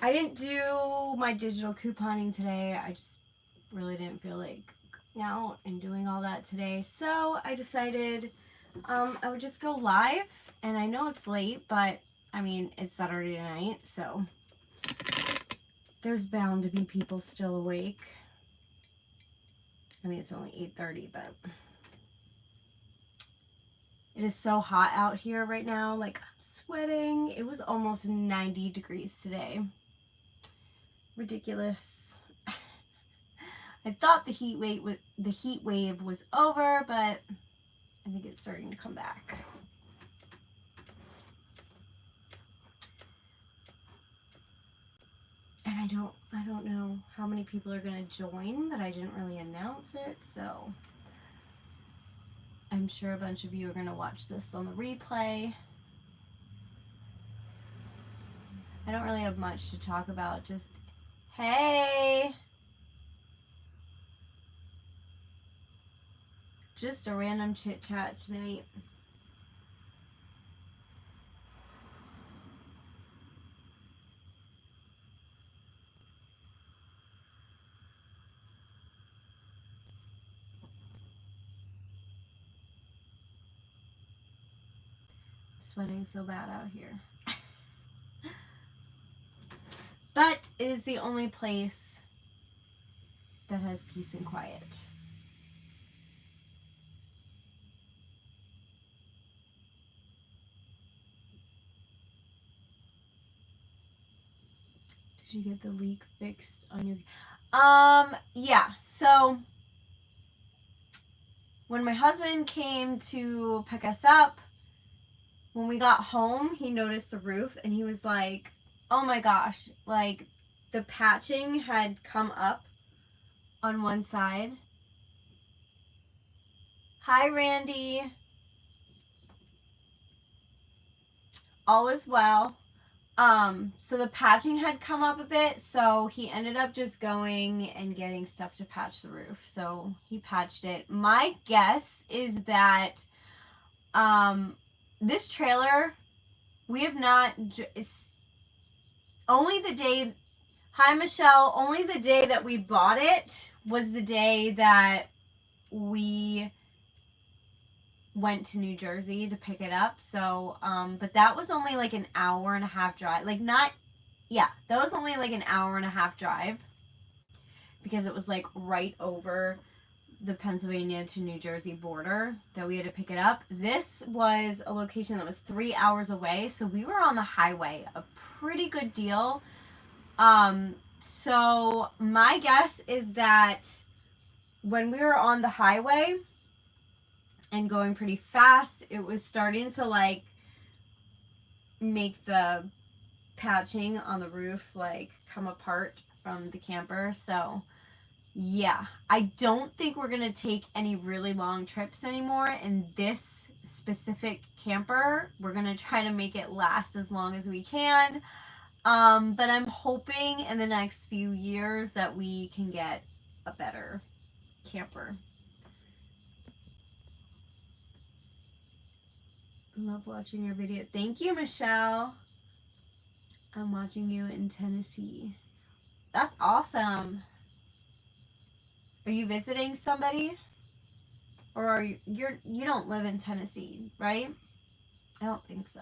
I didn't do my digital couponing today. I just really didn't feel like going out and doing all that today. So I decided I would just go live. And I know it's late, but I mean, it's Saturday night, so there's bound to be people still awake. I mean, it's only 8:30, but it is so hot out here right now. Like, I'm sweating. It was almost 90 degrees today. Ridiculous. I thought the heat wave was over, but I think it's starting to come back. And I don't know how many people are going to join, but I didn't really announce it, so I'm sure a bunch of you are going to watch this on the replay. I don't really have much to talk about, just hey. Just a random chit chat tonight. Sweating so bad out here. But it is the only place that has peace and quiet. Did you get the leak fixed on your... Yeah, so when my husband came to pick us up, when we got home, he noticed the roof and he was like, oh my gosh, like the patching had come up on one side. Hi, Randy. All is well. So the patching had come up a bit, so he ended up just going and getting stuff to patch the roof. So he patched it. My guess is that this trailer, we have not, it's only the day, hi Michelle, only the day that we bought it was the day that we went to New Jersey to pick it up. So, but that was only like an hour and a half drive. Like not, yeah, that was only like an hour and a half drive because it was like right over the Pennsylvania to New Jersey border that we had to pick it up. This was a location that was 3 hours away. So we were on the highway, a pretty good deal. So my guess is that when we were on the highway, and going pretty fast, it was starting to like make the patching on the roof like come apart from the camper. So yeah, I don't think we're gonna take any really long trips anymore in this specific camper. We're gonna try to make it last as long as we can, but I'm hoping in the next few years that we can get a better camper. Love watching your video. Thank you, Michelle. I'm watching you in Tennessee. That's awesome. Are you visiting somebody? Or are you don't live in Tennessee, right? I don't think so.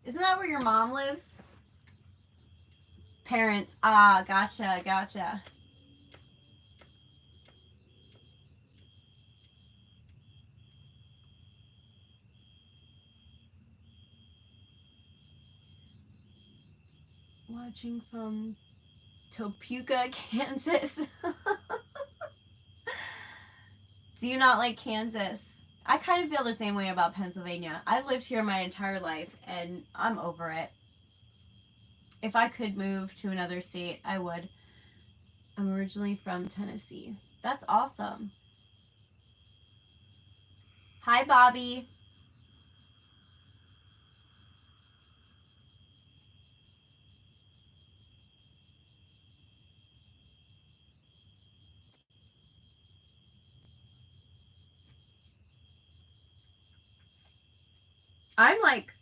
Isn't that where your mom lives? Parents. Ah, gotcha. Watching from Topeka, Kansas. Do you not like Kansas? I kind of feel the same way about Pennsylvania. I've lived here my entire life and I'm over it. If I could move to another state, I would. I'm originally from Tennessee. That's awesome. Hi, Bobby. I'm like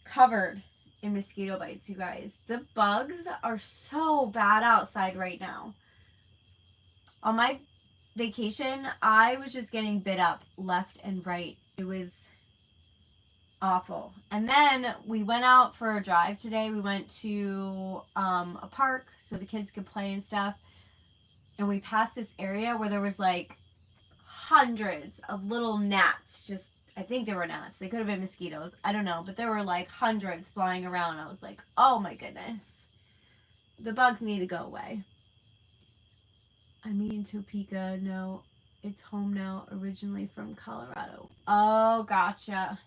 covered in mosquito bites, you guys. The bugs are so bad outside right now. On my vacation, I was just getting bit up left and right. It was awful. And then we went out for a drive today. We went to a park so the kids could play and stuff. And we passed this area where there was like hundreds of little gnats. Just, I think they were gnats. They could have been mosquitoes. I don't know. But there were like hundreds flying around. I was like, oh my goodness. The bugs need to go away. I mean, Topeka, no, it's home now, originally from Colorado. Oh, gotcha.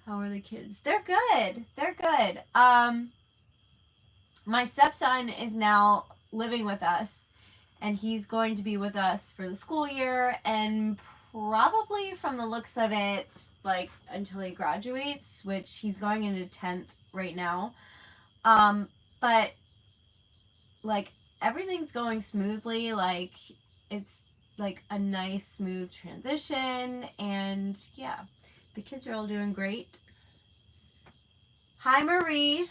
How are the kids? They're good. They're good. My stepson is now living with us, and he's going to be with us for the school year, and probably from the looks of it, like until he graduates, which he's going into 10th right now. But like everything's going smoothly. Like it's like a nice smooth transition, and yeah, the kids are all doing great. Hi Marie.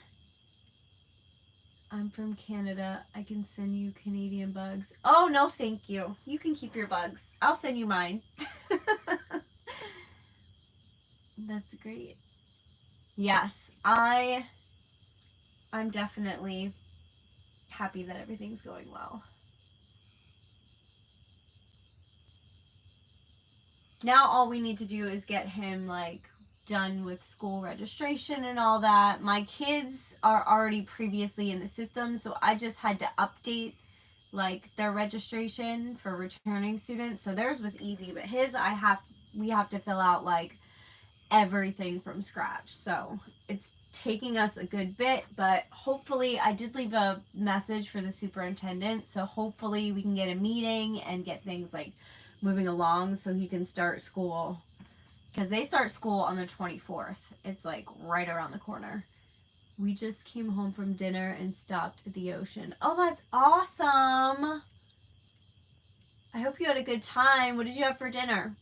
I'm from Canada. I can send you Canadian bugs. Oh no, thank you. You can keep your bugs. I'll send you mine. That's great. Yes, I'm definitely happy that everything's going well. Now all we need to do is get him like done with school registration and all that. My kids are already previously in the system, so I just had to update like their registration for returning students. So theirs was easy, but his we have to fill out like everything from scratch. So it's taking us a good bit, but hopefully I did leave a message for the superintendent, so hopefully we can get a meeting and get things like moving along so he can start school, because they start school on the 24th. It's like right around the corner. We just came home from dinner and stopped at the ocean. Oh, that's awesome. I hope you had a good time. What did you have for dinner?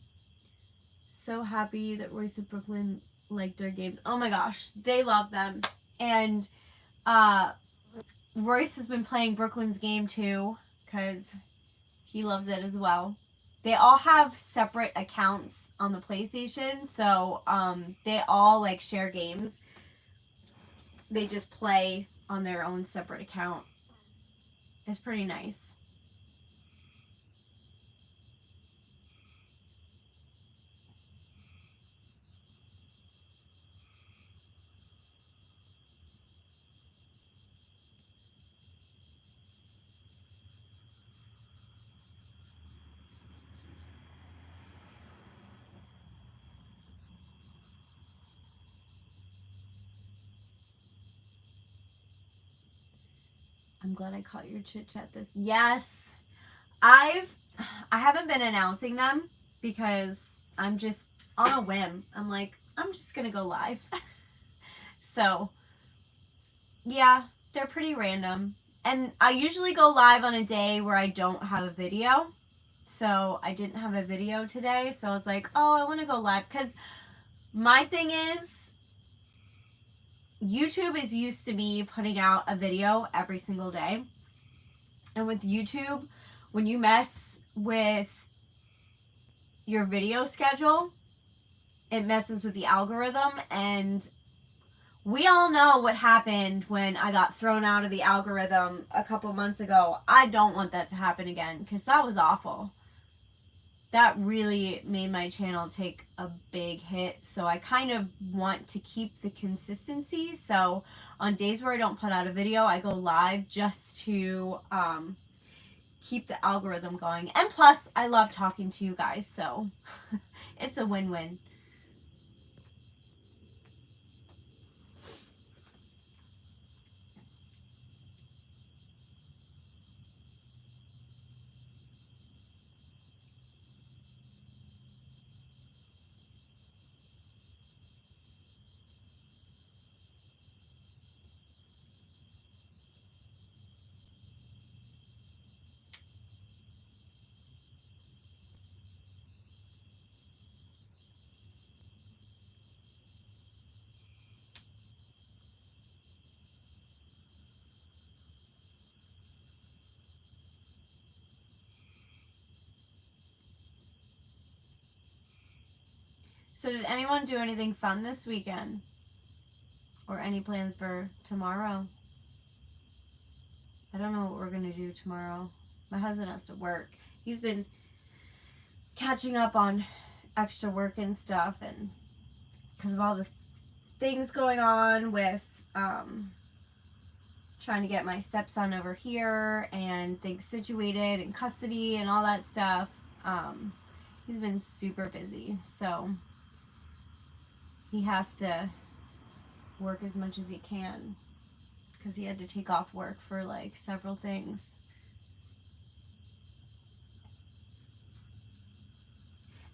So happy that Royce of Brooklyn liked their games. Oh my gosh, they love them. And Royce has been playing Brooklyn's game too, because he loves it as well. They all have separate accounts on the PlayStation, so they all like share games. They just play on their own separate account. It's pretty nice. I'm glad I caught your chit chat this. Yes, I haven't been announcing them because I'm just on a whim. I'm like, I'm just gonna go live. So yeah, they're pretty random. And I usually go live on a day where I don't have a video. So I didn't have a video today. So I was like, oh, I want to go live. Because my thing is, YouTube is used to me putting out a video every single day. And with YouTube, when you mess with your video schedule, it messes with the algorithm. And we all know what happened when I got thrown out of the algorithm a couple months ago. I don't want that to happen again, because that was awful. That really made my channel take a big hit. So I kind of want to keep the consistency. So on days where I don't put out a video, I go live just to keep the algorithm going. And plus, I love talking to you guys. So it's a win-win. So did anyone do anything fun this weekend? Or any plans for tomorrow? I don't know what we're going to do tomorrow. My husband has to work. He's been catching up on extra work and stuff, and because of all the things going on with trying to get my stepson over here and things situated and custody and all that stuff. He's been super busy, so he has to work as much as he can because he had to take off work for like several things.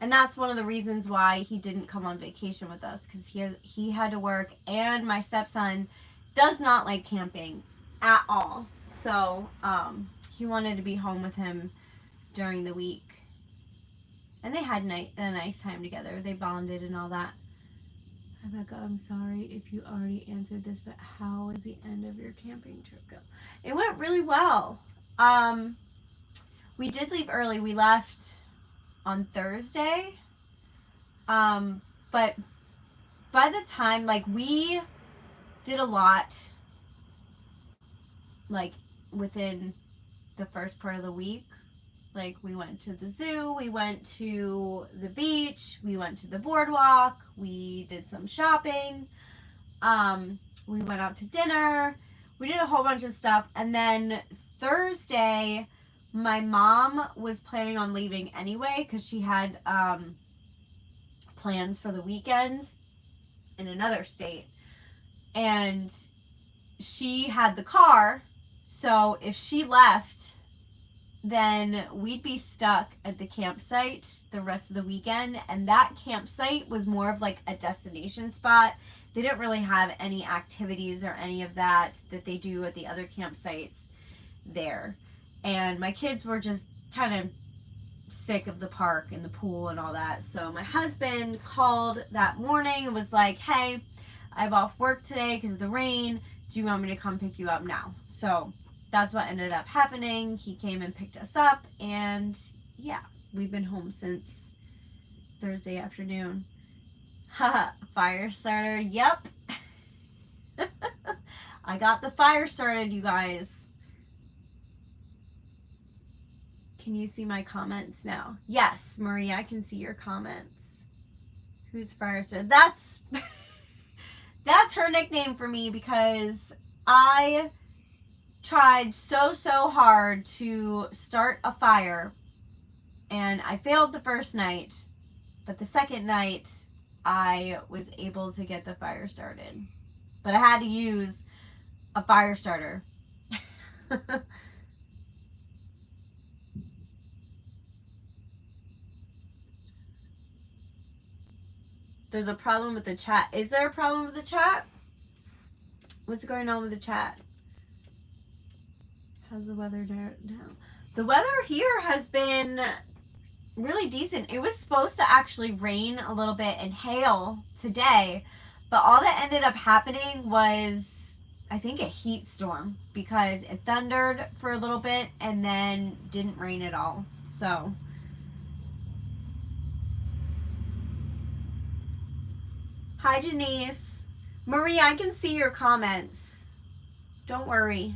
And that's one of the reasons why he didn't come on vacation with us, because he had to work, and my stepson does not like camping at all. So he wanted to be home with him during the week. And they had a nice time together. They bonded and all that. Rebecca, I'm sorry if you already answered this, but how was the end of your camping trip go? It went really well. We did leave early. We left on Thursday. But by the time, like, we did a lot, like, within the first part of the week. Like, we went to the zoo, we went to the beach, we went to the boardwalk, we did some shopping, we went out to dinner, we did a whole bunch of stuff, and then Thursday, my mom was planning on leaving anyway, because she had, plans for the weekend in another state, and she had the car, so if she left, then we'd be stuck at the campsite the rest of the weekend. And that campsite was more of like a destination spot. They didn't really have any activities or any of that they do at the other campsites there. And my kids were just kind of sick of the park and the pool and all that. So my husband called that morning and was like, hey, I have off work today because of the rain. Do you want me to come pick you up now? So that's what ended up happening. He came and picked us up, and yeah, we've been home since Thursday afternoon. Haha, fire starter, yep. I got the fire started, you guys. Can you see my comments now? Yes, Marie, I can see your comments. Who's fire starter? That's her nickname for me, because I tried so hard to start a fire, and I failed the first night, but the second night I was able to get the fire started, but I had to use a fire starter. There's a problem with the chat. Is there a problem with the chat? What's going on with the chat? How's the weather now? The weather here has been really decent. It was supposed to actually rain a little bit and hail today, but all that ended up happening was, I think, a heat storm, because it thundered for a little bit and then didn't rain at all. So hi, Janice. Marie, I can see your comments. Don't worry.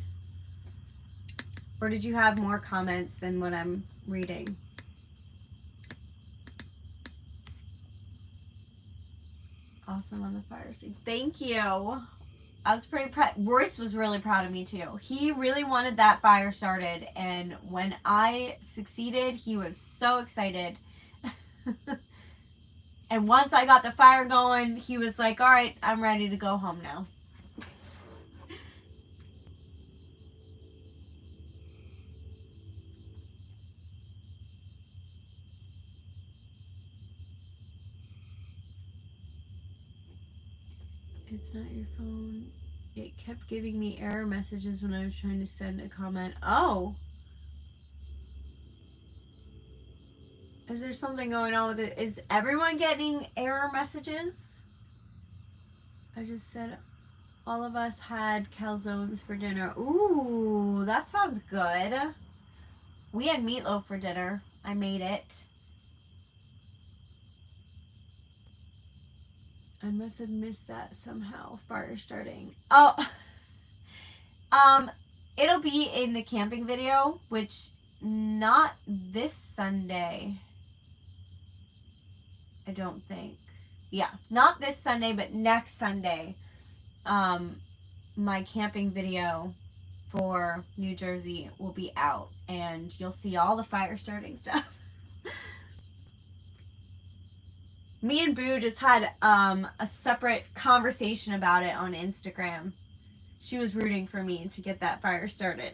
Or did you have more comments than what I'm reading? Awesome on the fire scene. Thank you. I was pretty proud. Royce was really proud of me too. He really wanted that fire started, and when I succeeded, he was so excited. And once I got the fire going, he was like, all right, I'm ready to go home now. It's not your phone. It kept giving me error messages when I was trying to send a comment. Oh. Is there something going on with it? Is everyone getting error messages? I just said all of us had calzones for dinner. Ooh, that sounds good. We had meatloaf for dinner. I made it. I must have missed that somehow. Fire starting. Oh, it'll be in the camping video, which not this Sunday. I don't think. Yeah, not this Sunday, but next Sunday. My camping video for New Jersey will be out, and you'll see all the fire starting stuff. Me and Boo just had a separate conversation about it on Instagram. She was rooting for me to get that fire started.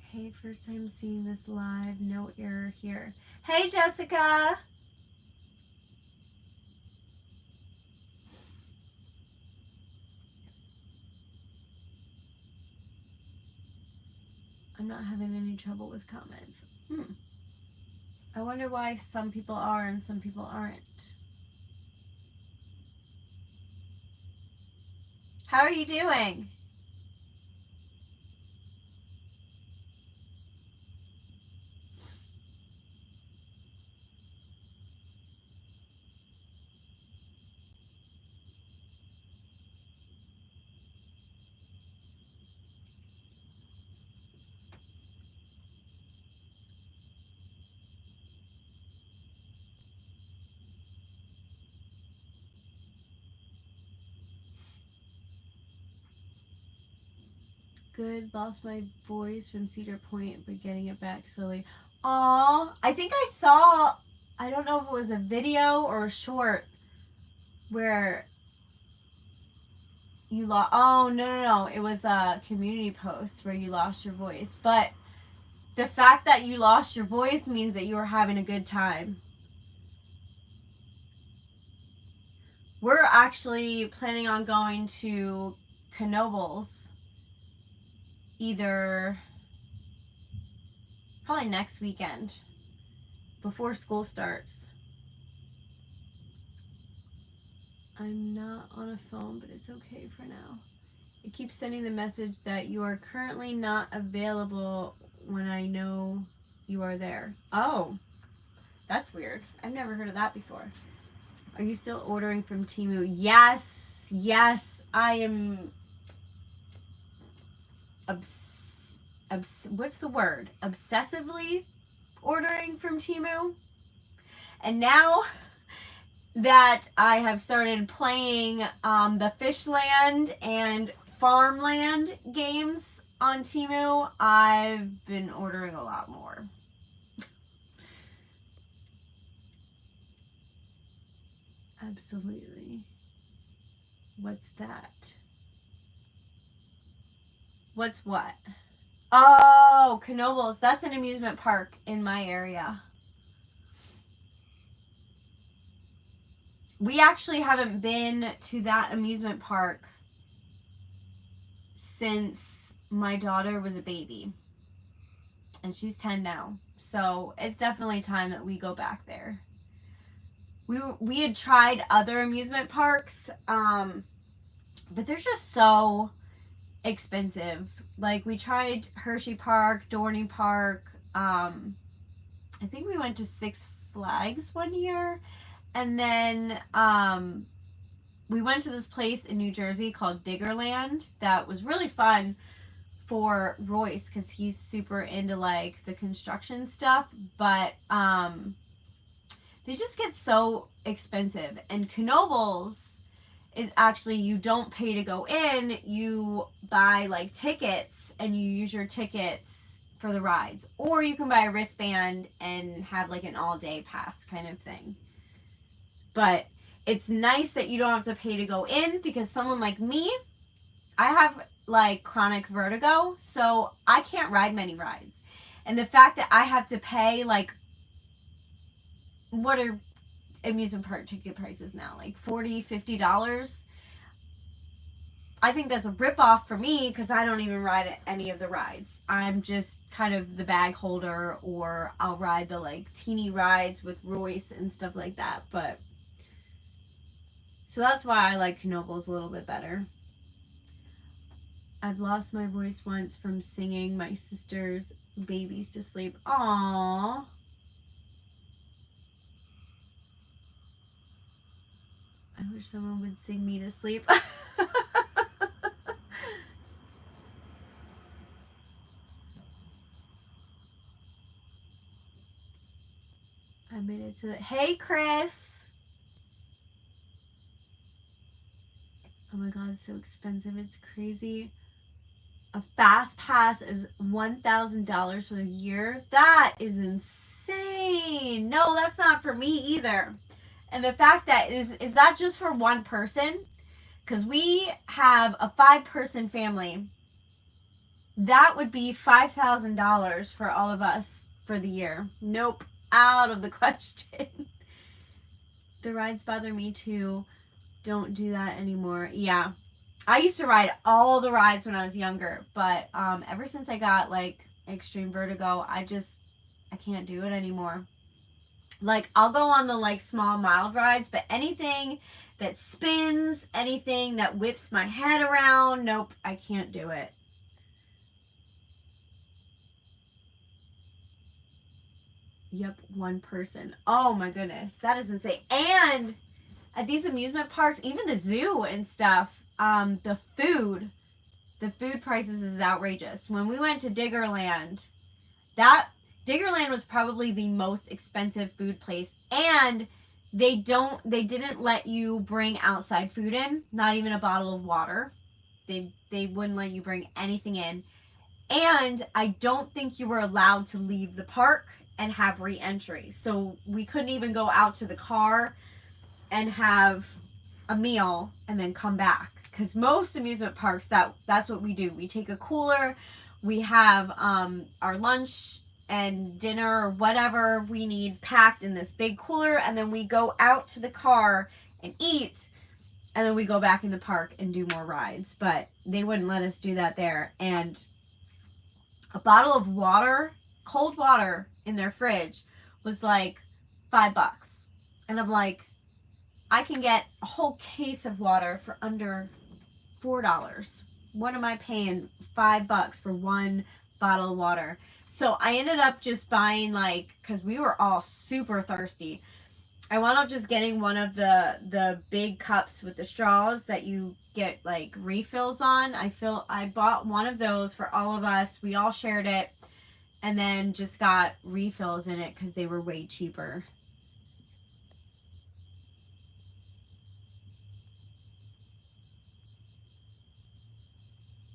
Hey, first time seeing this live, no error here. Hey, Jessica. I'm not having any trouble with comments. I wonder why some people are and some people aren't. How are you doing? Good. Lost my voice from Cedar Point, but getting it back slowly. Aw, I think I saw, I don't know if it was a video or a short where you lost. Oh, no. It was a community post where you lost your voice. But the fact that you lost your voice means that you were having a good time. We're actually planning on going to Knoebels either probably next weekend before school starts. I'm not on a phone, but it's okay for now. It keeps sending the message that you are currently not available when I know you are there. Oh, that's weird. I've never heard of that before. Are you still ordering from Temu? Yes, I am. What's the word? Obsessively ordering from Temu. And now that I have started playing the Fishland and Farmland games on Temu, I've been ordering a lot more. Absolutely. What's that? What's what? Oh, Knoebels. That's an amusement park in my area. We actually haven't been to that amusement park since my daughter was a baby. And she's 10 now. So it's definitely time that we go back there. We had tried other amusement parks, but they're just so expensive. Like, we tried Hershey Park, Dorney Park. I think we went to Six Flags one year. And then we went to this place in New Jersey called Diggerland that was really fun for Royce because he's super into, like, the construction stuff. But they just get so expensive. And Knoebels is actually, you don't pay to go in, you buy like tickets and you use your tickets for the rides, or you can buy a wristband and have like an all-day pass kind of thing. But it's nice that you don't have to pay to go in, because someone like me, I have like chronic vertigo, so I can't ride many rides. And the fact that I have to pay, like, what are amusement park ticket prices now, like $40-$50? I think that's a ripoff for me, because I don't even ride any of the rides. I'm just kind of the bag holder, or I'll ride the like teeny rides with Royce and stuff like that. But so that's why I like Knoebels a little bit better. I've lost my voice once from singing my sister's babies to sleep. Aww. I wish someone would sing me to sleep. I made it to... Hey, Chris. Oh my god, it's so expensive. It's crazy. A fast pass is $1,000 for the year. That is insane. No, that's not for me either. And the fact that is that just for one person? Because we have a 5-person family. That would be $5,000 for all of us for the year. Nope. Out of the question. The rides bother me too. Don't do that anymore. Yeah. I used to ride all the rides when I was younger, but ever since I got like extreme vertigo, I can't do it anymore. Like, I'll go on the like small mild rides, but anything that spins, anything that whips my head around, nope, I can't do it. Yep, one person. Oh my goodness, that is insane. And at these amusement parks, even the zoo and stuff, the food prices is outrageous. When we went to Diggerland, Diggerland was probably the most expensive food place, and they didn't let you bring outside food in, not even a bottle of water. They wouldn't let you bring anything in. And I don't think you were allowed to leave the park and have re-entry. So we couldn't even go out to the car and have a meal and then come back. Because most amusement parks, that's what we do. We take a cooler, we have our lunch and dinner or whatever we need packed in this big cooler, and then we go out to the car and eat, and then we go back in the park and do more rides. But they wouldn't let us do that there. And a bottle of water, cold water in their fridge was like $5. And I'm like, I can get a whole case of water for under $4. What am I paying $5 for one bottle of water? So I ended up just buying, like, because we were all super thirsty, I wound up just getting one of the big cups with the straws that you get like refills on. I bought one of those for all of us. We all shared it, and then just got refills in it because they were way cheaper.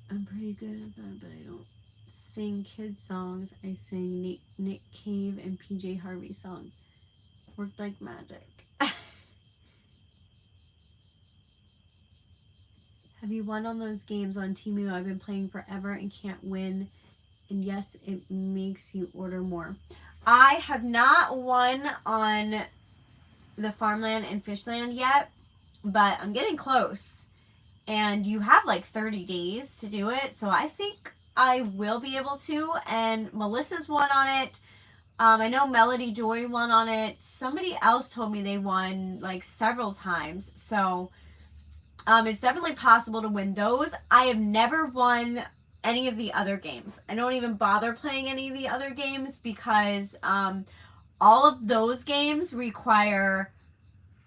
I'm pretty good at that, but I don't sing kids songs. I sing Nick Cave and PJ Harvey songs. Worked like magic. Have you won on those games on Temu? I've been playing forever and can't win. And yes, it makes you order more. I have not won on the Farmland and Fishland yet, but I'm getting close. And you have like 30 days to do it, so I think I will be able to. And Melissa's won on it. I know Melody Joy won on it. Somebody else told me they won like several times. So it's definitely possible to win those. I have never won any of the other games. I don't even bother playing any of the other games because all of those games require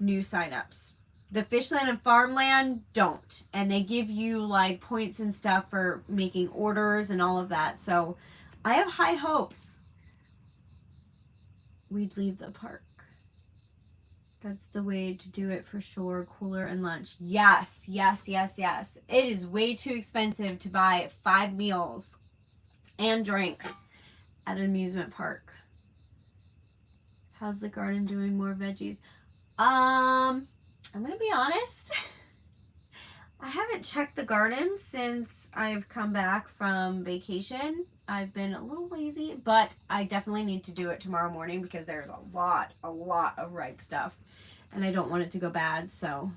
new signups. The Fishland and Farmland don't. And they give you like points and stuff for making orders and all of that. So I have high hopes. We'd leave the park. That's the way to do it for sure. Cooler and lunch. Yes, yes, yes, yes. It is way too expensive to buy 5 meals and drinks at an amusement park. How's the garden doing? More veggies? I'm gonna be honest. I haven't checked the garden since I've come back from vacation. I've been a little lazy, but I definitely need to do it tomorrow morning because there's a lot of ripe stuff. And I don't want it to go bad, so.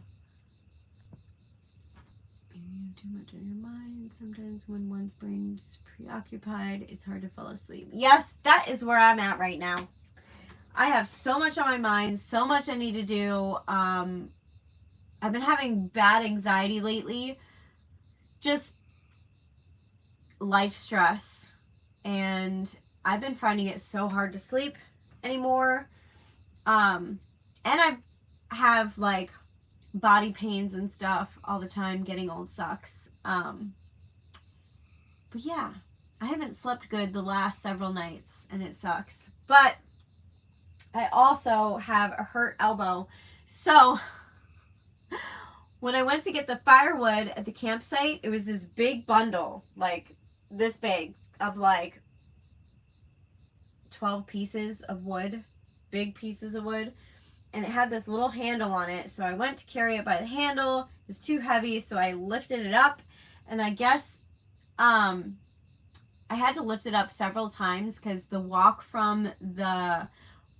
Too much on your mind. Sometimes when one's brain's preoccupied, it's hard to fall asleep. Yes, that is where I'm at right now. I have so much on my mind, so much I need to do. I've been having bad anxiety lately. Just life stress. And I've been finding it so hard to sleep anymore. And I have like body pains and stuff all the time. Getting old sucks. But yeah, I haven't slept good the last several nights, and it sucks. But I also have a hurt elbow. So when I went to get the firewood at the campsite, it was this big bundle, like this big, of like 12 pieces of wood, big pieces of wood. And it had this little handle on it. So I went to carry it by the handle. It was too heavy, so I lifted it up. And I guess I had to lift it up several times because the walk from the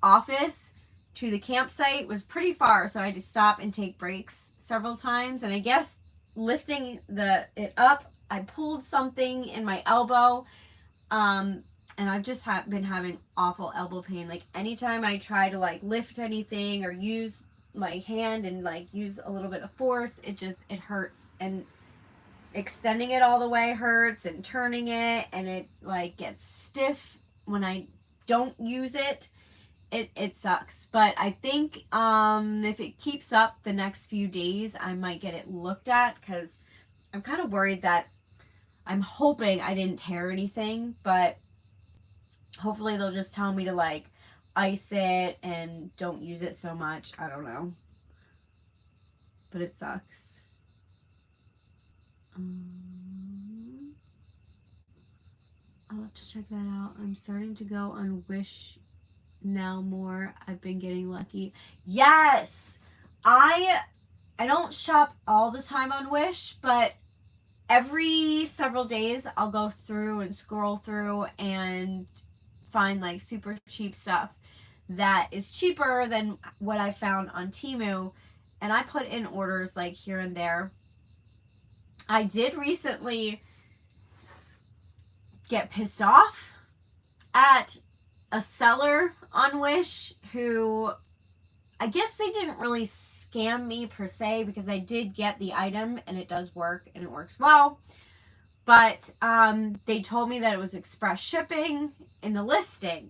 office to the campsite was pretty far. So I had to stop and take breaks several times. And I guess lifting it up, I pulled something in my elbow. And I've just been having awful elbow pain. Like anytime I try to like lift anything or use my hand and like use a little bit of force, it hurts. And extending it all the way hurts, and turning it, and it like gets stiff when I don't use it. It sucks. But I think if it keeps up the next few days, I might get it looked at, because I'm kind of worried that I'm hoping I didn't tear anything, but hopefully they'll just tell me to like ice it and don't use it so much. I don't know. But it sucks. I'll have to check that out. I'm starting to go on Wish now more. I've been getting lucky. Yes! I don't shop all the time on Wish, but every several days I'll go through and scroll through and find like super cheap stuff that is cheaper than what I found on Temu, and I put in orders like here and there. I did recently get pissed off at a seller on Wish who, I guess they didn't really scam me per se, because I did get the item and it does work and it works well. But they told me that it was express shipping in the listing.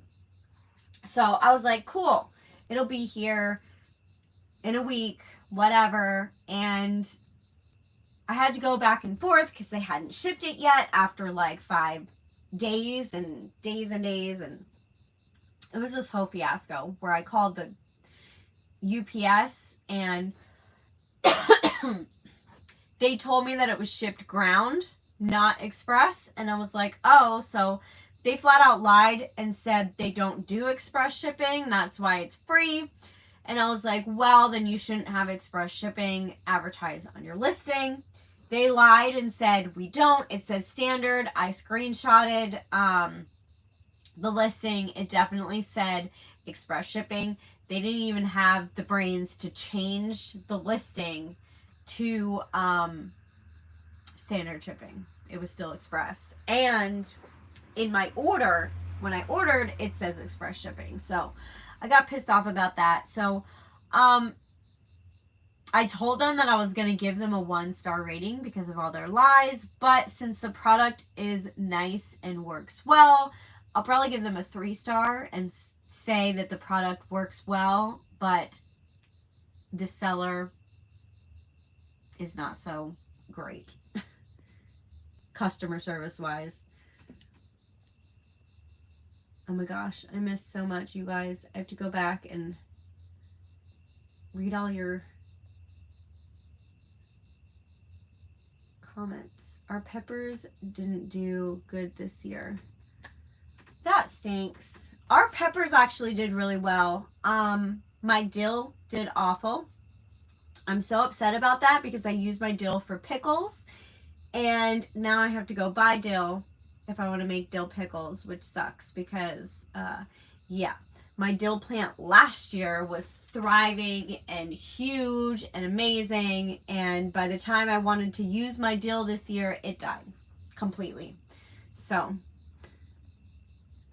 So I was like, cool, it'll be here in a week, whatever. And I had to go back and forth because they hadn't shipped it yet after like 5 days and days and days. And it was this whole fiasco where I called the UPS and they told me that it was shipped ground, not express. And I was like, oh, so they flat out lied and said they don't do express shipping. That's why it's free. And I was like, well, then you shouldn't have express shipping advertised on your listing. They lied and said, we don't. It says standard. I screenshotted the listing. It definitely said express shipping. They didn't even have the brains to change the listing to standard shipping. It was still express. And in my order, when I ordered, it says express shipping. So I got pissed off about that. So I told them that I was going to give them a 1-star rating because of all their lies. But since the product is nice and works well, I'll probably give them a 3-star and say that the product works well, but the seller is not so great customer service wise. Oh my gosh, I missed so much, you guys. I have to go back and read all your comments. Our peppers didn't do good this year. That stinks. Our peppers actually did really well. My dill did awful. I'm so upset about that because I used my dill for pickles, and now I have to go buy dill if I want to make dill pickles, which sucks because, yeah, my dill plant last year was thriving and huge and amazing, and by the time I wanted to use my dill this year, it died completely. So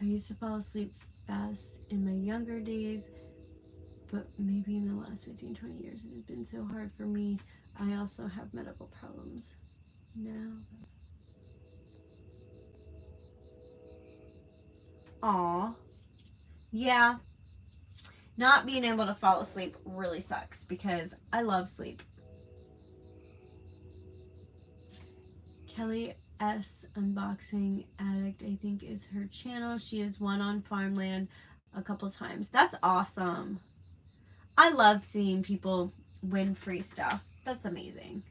I used to fall asleep fast in my younger days, but maybe in the last 15-20 years it has been so hard for me. I also have medical problems now. Aw. Yeah. Not being able to fall asleep really sucks because I love sleep. Kelly S. Unboxing Addict, I think, is her channel. She has won on Farmland a couple times. That's awesome. I love seeing people win free stuff. That's amazing.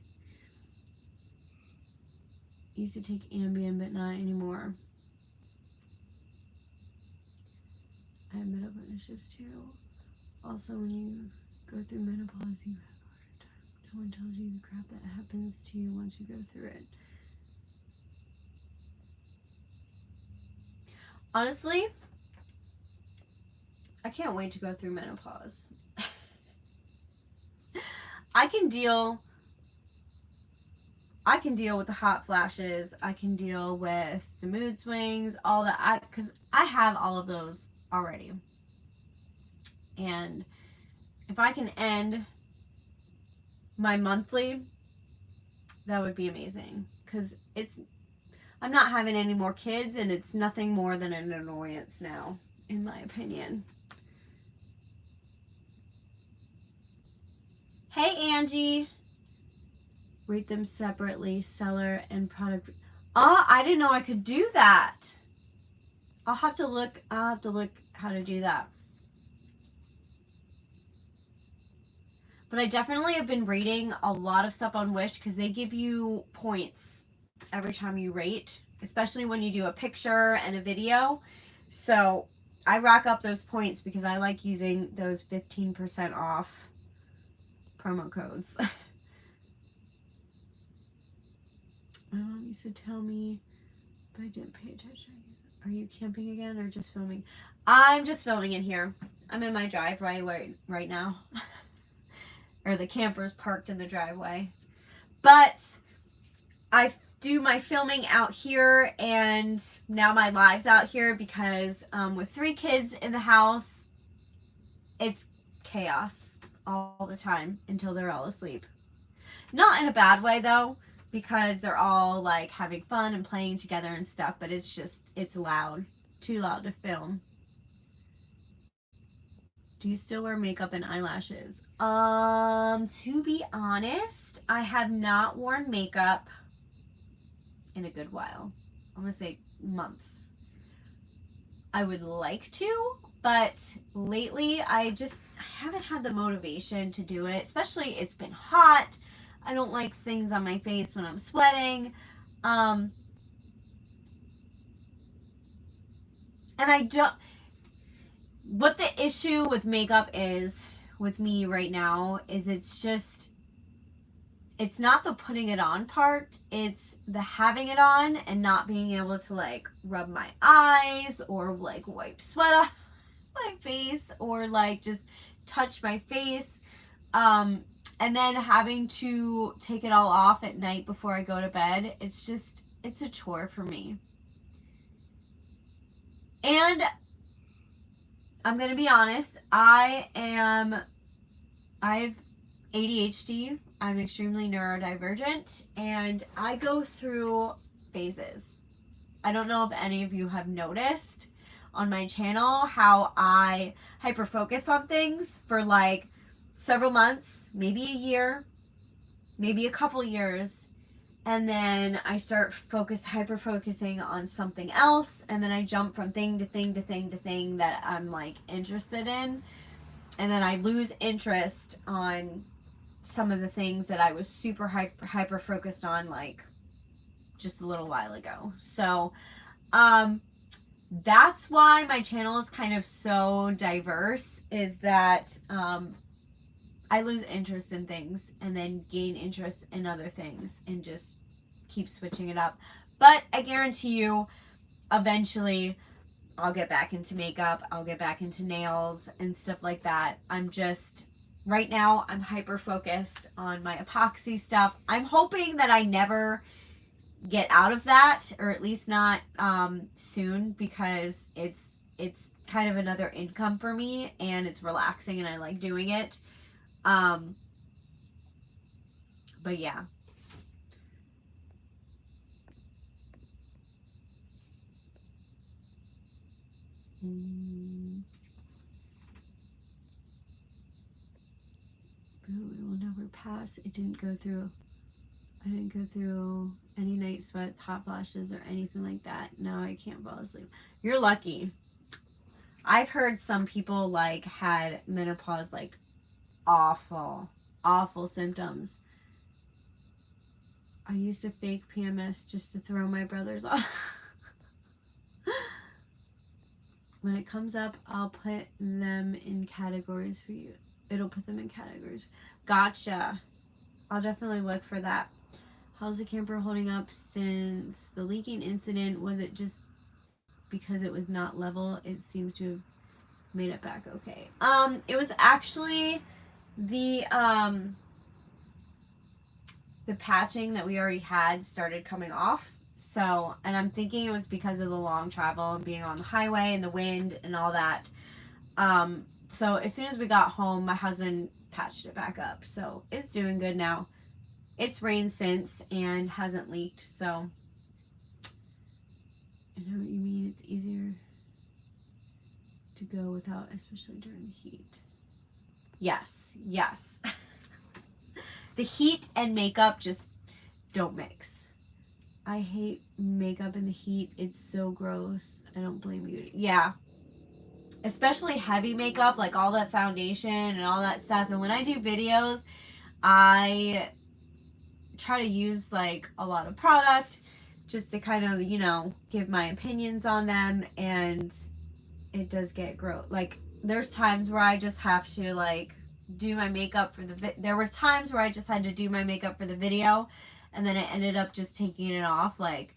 Used to take Ambien, but not anymore. I have medical issues too. Also, when you go through menopause, you have a harder time. No one tells you the crap that happens to you once you go through it. Honestly, I can't wait to go through menopause. I can deal with the hot flashes. I can deal with the mood swings, all that. Because I have all of those already. And if I can end my monthly, that would be amazing. Because I'm not having any more kids, and it's nothing more than an annoyance now, in my opinion. Hey, Angie. Rate them separately, seller and product. Oh, I didn't know I could do that. I'll have to look how to do that. But I definitely have been rating a lot of stuff on Wish because they give you points every time you rate, especially when you do a picture and a video. So I rack up those points because I like using those 15% off promo codes. You said tell me, but I didn't pay attention. Are you camping again or just filming? I'm just filming in here. I'm in my driveway right now. Or the camper's parked in the driveway. But I do my filming out here, and now my live's out here because with 3 kids in the house, it's chaos all the time until they're all asleep. Not in a bad way though, because they're all like having fun and playing together and stuff, but it's loud. Too loud to film. Do you still wear makeup and eyelashes? To be honest, I have not worn makeup in a good while. I'm gonna say months. I would like to, but lately I haven't had the motivation to do it. Especially it's been hot. I don't like things on my face when I'm sweating. And I don't. What the issue with makeup is with me right now is it's not the putting it on part, it's the having it on and not being able to like rub my eyes or like wipe sweat off my face or like just touch my face. And then having to take it all off at night before I go to bed. It's a chore for me. And I'm going to be honest, I have ADHD. I'm extremely neurodivergent, and I go through phases. I don't know if any of you have noticed on my channel how I hyperfocus on things for like several months, maybe a year, maybe a couple years, and then I start hyper-focusing on something else, and then I jump from thing to thing to thing to thing that I'm like interested in, and then I lose interest on some of the things that I was super hyper-focused on like just a little while ago. So that's why my channel is kind of so diverse, is that I lose interest in things and then gain interest in other things and just keep switching it up. But I guarantee you, eventually, I'll get back into makeup. I'll get back into nails and stuff like that. Right now, I'm hyper-focused on my epoxy stuff. I'm hoping that I never get out of that, or at least not soon, because it's kind of another income for me, and it's relaxing, and I like doing it. But yeah. Boo, it will never pass. It didn't go through. I didn't go through any night sweats, hot flashes, or anything like that. No, I can't fall asleep. You're lucky. I've heard some people like had menopause, like awful, awful symptoms. I used to fake PMS just to throw my brothers off. When it comes up, I'll put them in categories for you. It'll put them in categories. Gotcha. I'll definitely look for that. How's the camper holding up since the leaking incident? Was it just because it was not level? It seems to have made it back okay. It was actually the patching that we already had started coming off. So, and I'm thinking it was because of the long travel and being on the highway and the wind and all that. So as soon as we got home, my husband patched it back up. So it's doing good now. It's rained since and hasn't leaked. So I know what you mean. It's easier to go without, especially during the heat. Yes, yes. The heat and makeup just don't mix. I hate makeup in the heat. It's so gross. I don't blame you. Yeah. Especially heavy makeup, like all that foundation and all that stuff. And when I do videos, I try to use like a lot of product just to kind of, give my opinions on them. And it does get gross. Like, there's times where I just have to, like, do my makeup for there was times where I just had to do my makeup for the video, and then I ended up just taking it off like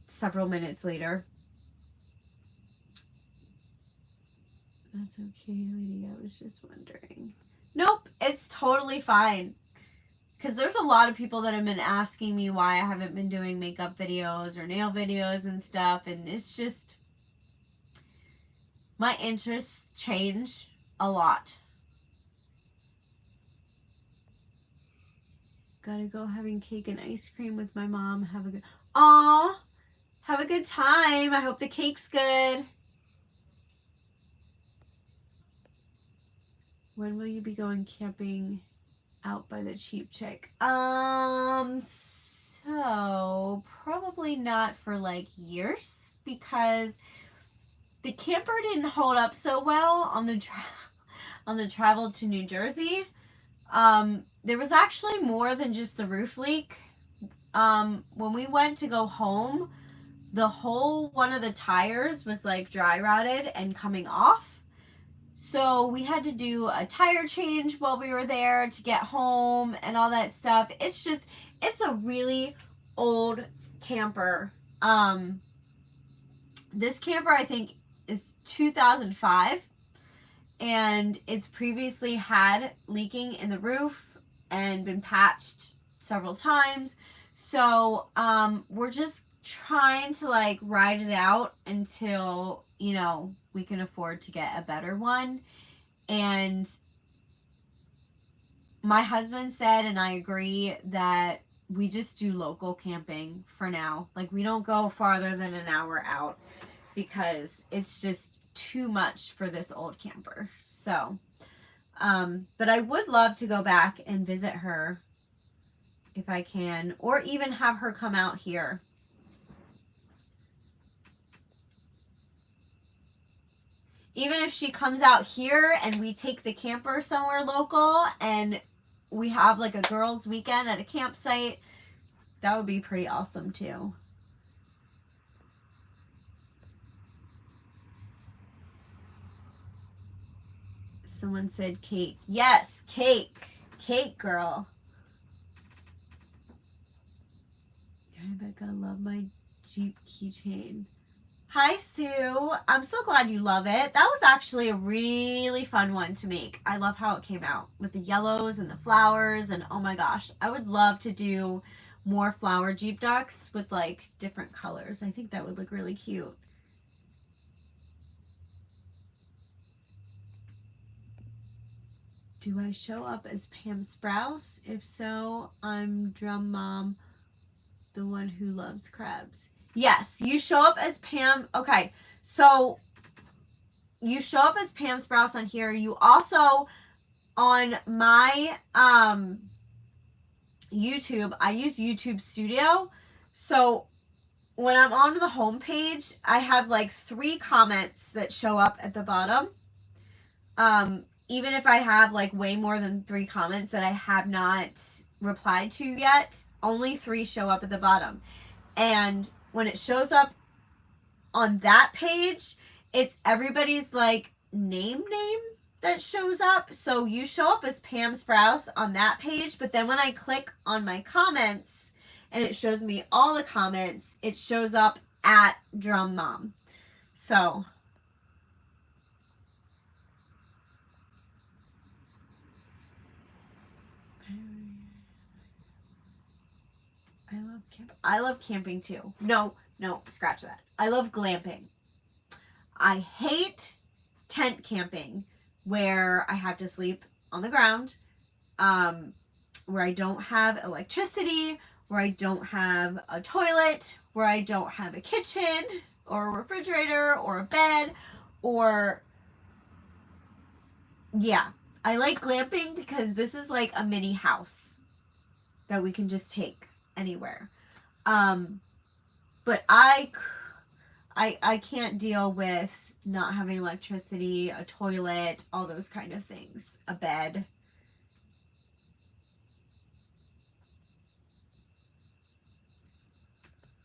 several minutes later. That's okay, lady. I was just wondering. Nope, it's totally fine. Because there's a lot of people that have been asking me why I haven't been doing makeup videos or nail videos and stuff, and it's just my interests change a lot. Gotta go having cake and ice cream with my mom. Have a good time. I hope the cake's good. When will you be going camping out by the Cheap Chick? So probably not for like years, because the camper didn't hold up so well on the travel to New Jersey. There was actually more than just the roof leak. When we went to go home, the whole one of the tires was like dry rotted and coming off. So we had to do a tire change while we were there to get home and all that stuff. It's a really old camper. This camper, I think, is 2005. And it's previously had leaking in the roof and been patched several times. So we're just trying to like ride it out until we can afford to get a better one. And my husband said, and I agree, that we just do local camping for now. Like, we don't go farther than an hour out because it's just too much for this old camper. So but I would love to go back and visit her if I can, or even have her come out here. Even if she comes out here and we take the camper somewhere local and we have like a girls' weekend at a campsite, that would be pretty awesome too. Someone said cake. Yes, cake. Cake, girl. I bet God love my Jeep keychain. Hi, Sue. I'm so glad you love it. That was actually a really fun one to make. I love how it came out with the yellows and the flowers, and oh my gosh, I would love to do more flower Jeep ducks with like different colors. I think that would look really cute. Do I show up as Pam Sprouse? If so, I'm Drum Mom, the one who loves crabs. Yes, you show up as Pam. Okay, so you show up as Pam Sprouse on here. You also, on my YouTube, I use YouTube Studio. So when I'm on the home page, I have like 3 comments that show up at the bottom. Even if I have like way more than 3 comments that I have not replied to yet, only 3 show up at the bottom. And when it shows up on that page, it's everybody's like name that shows up. So you show up as Pam Sprouse on that page, but then when I click on my comments and it shows me all the comments, it shows up at Drum Mom. So I love camping too. No, scratch that. I love glamping. I hate tent camping where I have to sleep on the ground, where I don't have electricity, where I don't have a toilet, where I don't have a kitchen or a refrigerator or a bed, or yeah. I like glamping because this is like a mini house that we can just take anywhere. But I can't deal with not having electricity, a toilet, all those kind of things, a bed.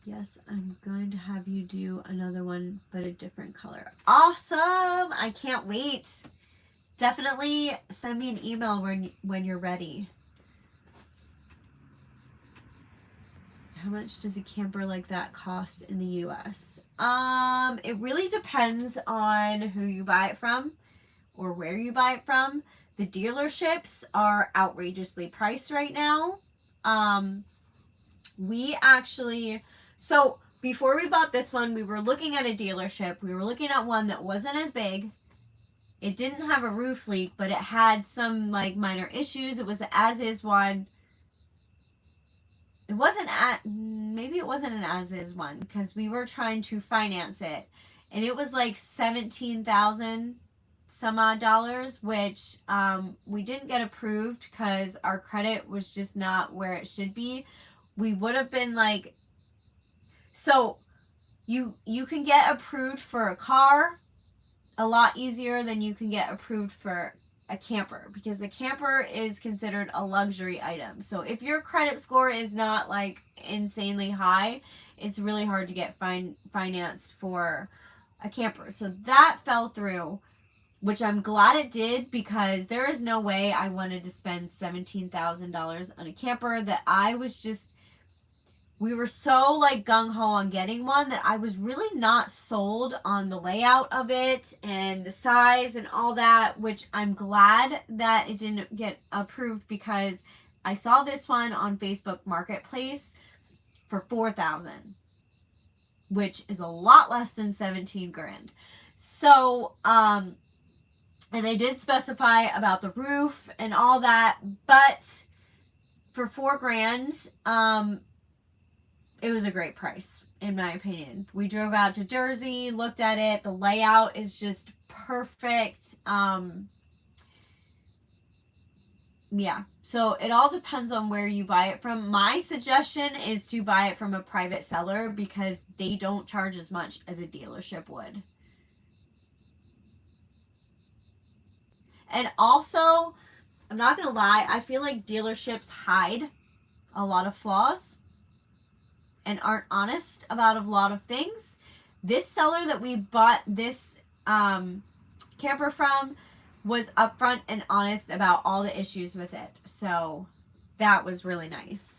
Yes, I'm going to have you do another one, but a different color. Awesome! I can't wait. Definitely send me an email when you're ready. How much does a camper like that cost in the U.S.? It really depends on who you buy it from or where you buy it from. The dealerships are outrageously priced right now. So before we bought this one, we were looking at a dealership. We were looking at one that wasn't as big. It didn't have a roof leak, but it had some like minor issues. It was an as-is one. Maybe it wasn't an as-is one because we were trying to finance it, and it was like $17,000 some odd dollars, which we didn't get approved because our credit was just not where it should be. We would have been like, so you can get approved for a car a lot easier than you can get approved for a camper, because a camper is considered a luxury item. So if your credit score is not like insanely high, it's really hard to get financed for a camper. So that fell through, which I'm glad it did, because there is no way I wanted to spend $17,000 on a camper that we were so like gung-ho on getting one that I was really not sold on the layout of it and the size and all that, which I'm glad that it didn't get approved, because I saw this one on Facebook Marketplace for $4,000, which is a lot less than 17 grand. So, and they did specify about the roof and all that, but for $4 grand, it was a great price, in my opinion. We drove out to Jersey, looked at it. The layout is just perfect. Yeah. So it all depends on where you buy it from. My suggestion is to buy it from a private seller, because they don't charge as much as a dealership would. And also, I'm not going to lie, I feel like dealerships hide a lot of flaws and aren't honest about a lot of things. This seller that we bought this camper from was upfront and honest about all the issues with it. So that was really nice.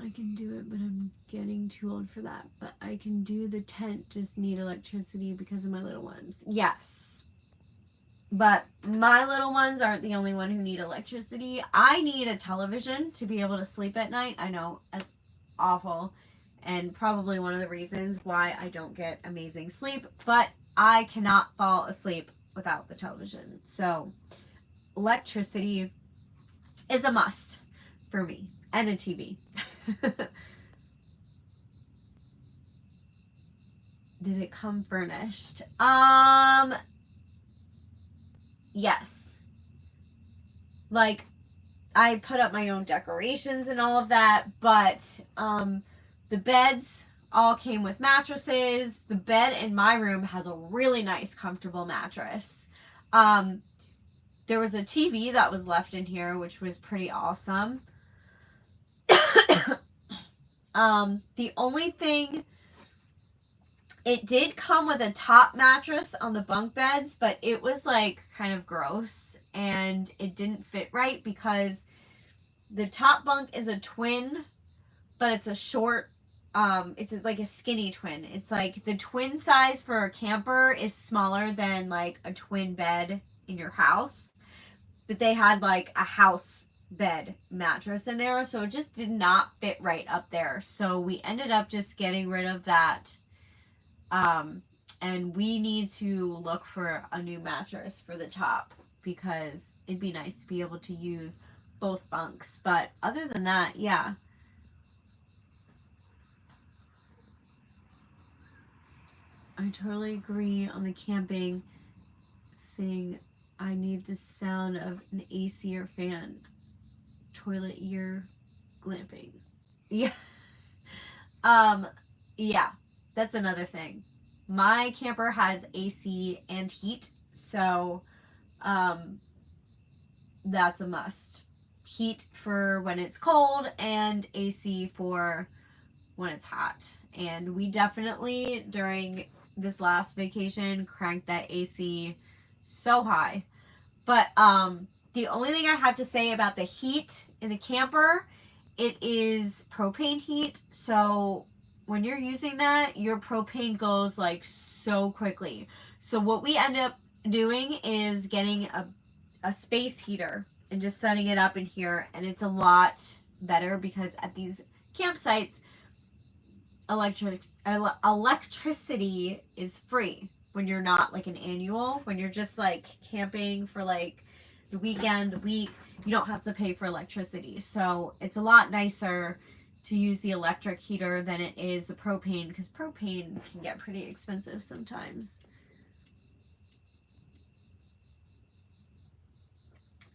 I can do it, but I'm getting too old for that. But I can do the tent, just need electricity because of my little ones. Yes. But my little ones aren't the only one who need electricity. I need a television to be able to sleep at night. I know, it's awful, and probably one of the reasons why I don't get amazing sleep, but I cannot fall asleep without the television. So electricity is a must for me, and a TV. Did it come furnished? Yes. Like, I put up my own decorations and all of that, but the beds all came with mattresses. The bed in my room has a really nice, comfortable mattress. There was a TV that was left in here, which was pretty awesome. The only thing, it did come with a top mattress on the bunk beds, but it was like kind of gross and it didn't fit right because the top bunk is a twin, but it's a short, it's like a skinny twin. It's like the twin size for a camper is smaller than like a twin bed in your house, but they had like a house bed mattress in there, so it just did not fit right up there. So we ended up just getting rid of that. And we need to look for a new mattress for the top because it'd be nice to be able to use both bunks. But other than that, yeah. I totally agree on the camping thing. I need the sound of an AC or fan. Toilet ear glamping. Yeah. Yeah, that's another thing. My camper has AC and heat, so that's a must. Heat for when it's cold and AC for when it's hot. And we definitely, during this last vacation, cranked that AC so high. But the only thing I have to say about the heat in the camper, it is propane heat, so when you're using that, your propane goes like so quickly. So what we end up doing is getting a space heater and just setting it up in here, and it's a lot better because at these campsites, electricity is free when you're not like an annual. When you're just like camping for like the weekend, the week, you don't have to pay for electricity. So it's a lot nicer to use the electric heater than it is the propane, because propane can get pretty expensive sometimes.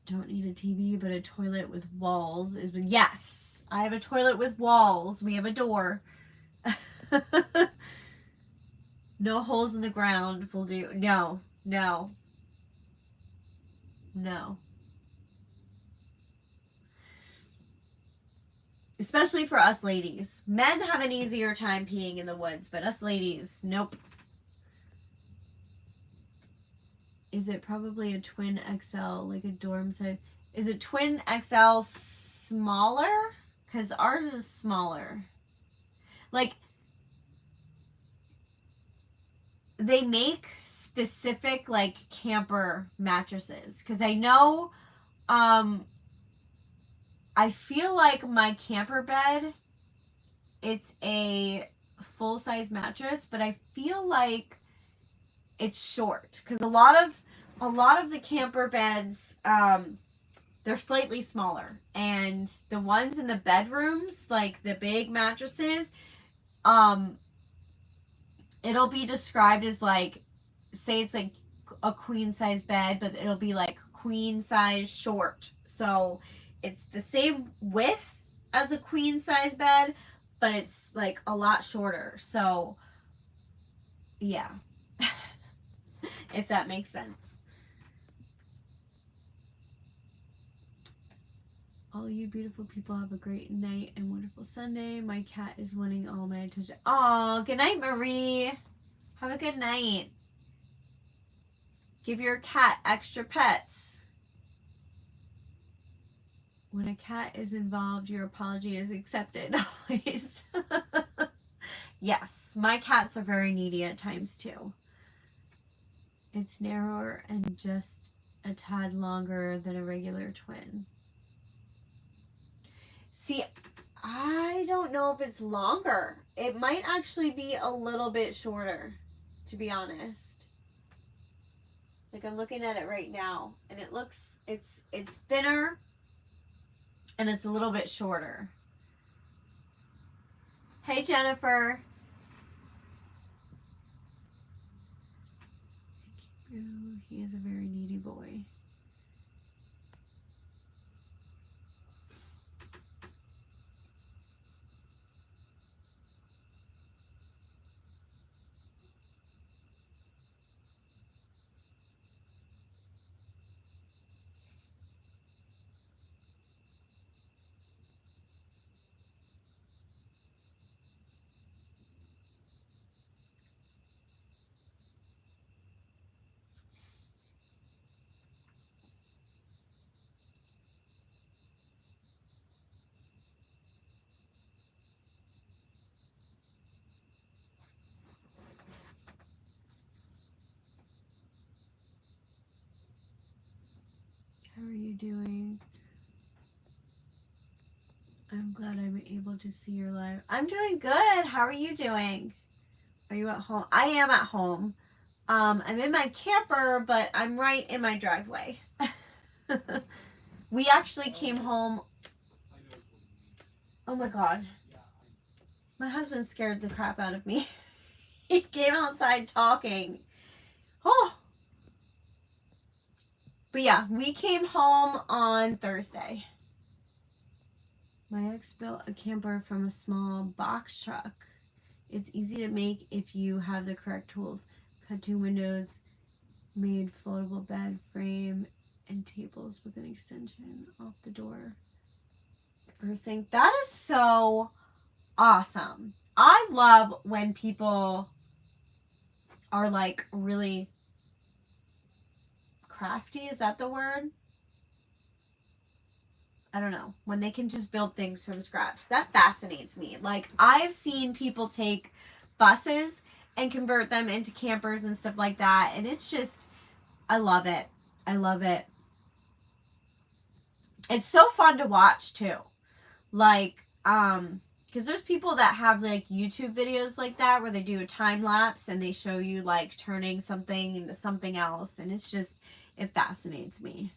Don't need a TV, but a toilet with walls is, yes, I have a toilet with walls. We have a door. No holes in the ground will do. No. Especially for us ladies. Men have an easier time peeing in the woods, but us ladies, nope. Is it probably a twin XL, like a dorm size? Is it twin XL smaller? Because ours is smaller. Like, they make specific, like, camper mattresses. Because I know, I feel like my camper bed, it's a full-size mattress, but I feel like it's short. Because a lot of the camper beds, they're slightly smaller. And the ones in the bedrooms, like the big mattresses, it'll be described as like, say it's like a queen size bed, but it'll be like queen size short. So it's the same width as a queen size bed, but it's like a lot shorter. So yeah, if that makes sense. All you beautiful people have a great night and wonderful Sunday. My cat is wanting all my attention. Oh, good night, Marie. Have a good night. Give your cat extra pets. When a cat is involved, your apology is accepted. Always. Yes, my cats are very needy at times too. It's narrower and just a tad longer than a regular twin. See, I don't know if it's longer. It might actually be a little bit shorter, to be honest. Like I'm looking at it right now, and it looks, it's thinner, and it's a little bit shorter. Hey, Jennifer. He is a very needy boy. How are you doing? I'm glad I'm able to see your live. I'm doing good. How are you doing? Are you at home? I am at home. I'm in my camper, but I'm right in my driveway. We actually came home. Oh my God. My husband scared the crap out of me. He came outside talking. Oh. But yeah, we came home on Thursday. My ex built a camper from a small box truck. It's easy to make if you have the correct tools. Cut 2 windows, made foldable bed frame, and tables with an extension off the door. First thing, that is so awesome. I love when people are like really crafty. Is that the word? I don't know. When they can just build things from scratch. That fascinates me. Like, I've seen people take buses and convert them into campers and stuff like that. And it's just, I love it. I love it. It's so fun to watch too. Like, because there's people that have like YouTube videos like that where they do a time lapse and they show you like turning something into something else. And it's just, it fascinates me.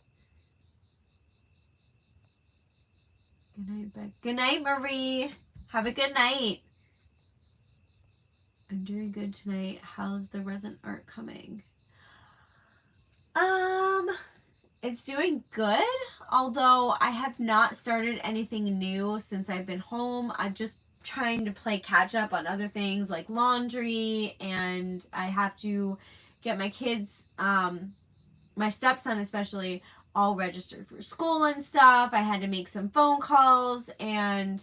Good night, Beck. Good night, Marie. Have a good night. I'm doing good tonight. How's the resin art coming? It's doing good, although I have not started anything new since I've been home. I'm just trying to play catch up on other things like laundry, and I have to get my kids, my stepson especially, all registered for school and stuff. I had to make some phone calls and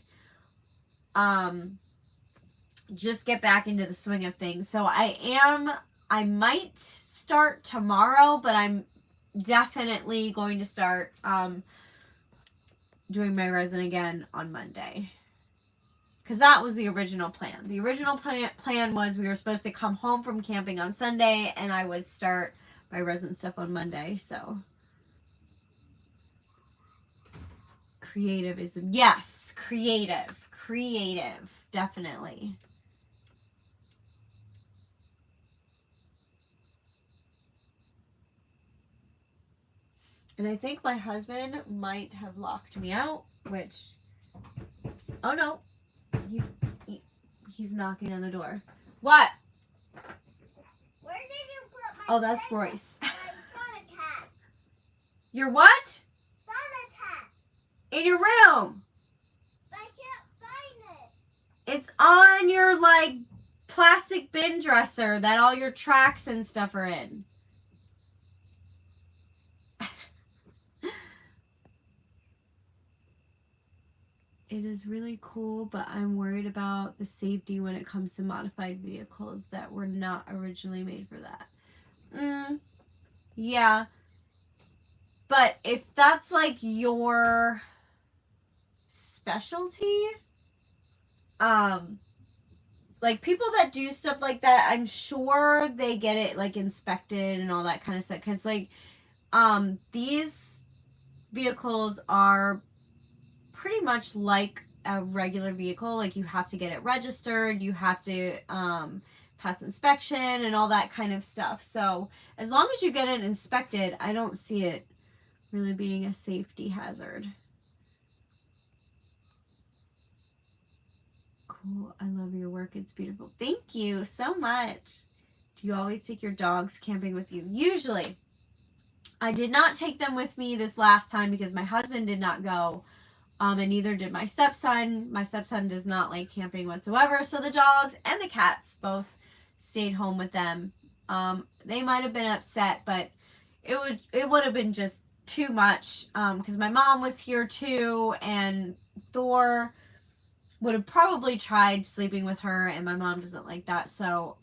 just get back into the swing of things. So I might start tomorrow, but I'm definitely going to start doing my resin again on Monday. Because that was the original plan. The original plan was we were supposed to come home from camping on Sunday and I would start my resin stuff on Monday. So creative is, yes, creative, definitely. And I think my husband might have locked me out, which, oh no, he's knocking on the door. What? Where did you put my Oh, that's Royce. Sonic hat? Your what? Sonic hat. In your room. I can't find it. It's on your, like, plastic bin dresser that all your tracks and stuff are in. It is really cool, but I'm worried about the safety when it comes to modified vehicles that were not originally made for that. Yeah. But if that's like your specialty, like people that do stuff like that, I'm sure they get it like inspected and all that kind of stuff. Cause like, these vehicles are pretty much like a regular vehicle. Like you have to get it registered. You have to, pass inspection and all that kind of stuff. So as long as you get it inspected, I don't see it really being a safety hazard. Cool. I love your work. It's beautiful. Thank you so much. Do you always take your dogs camping with you? Usually. I did not take them with me this last time because my husband did not go. And neither did my stepson. My stepson does not like camping whatsoever. So the dogs and the cats both stayed home with them. They might have been upset, but it would have been just too much. Because my mom was here too, and Thor would have probably tried sleeping with her, and my mom doesn't like that. So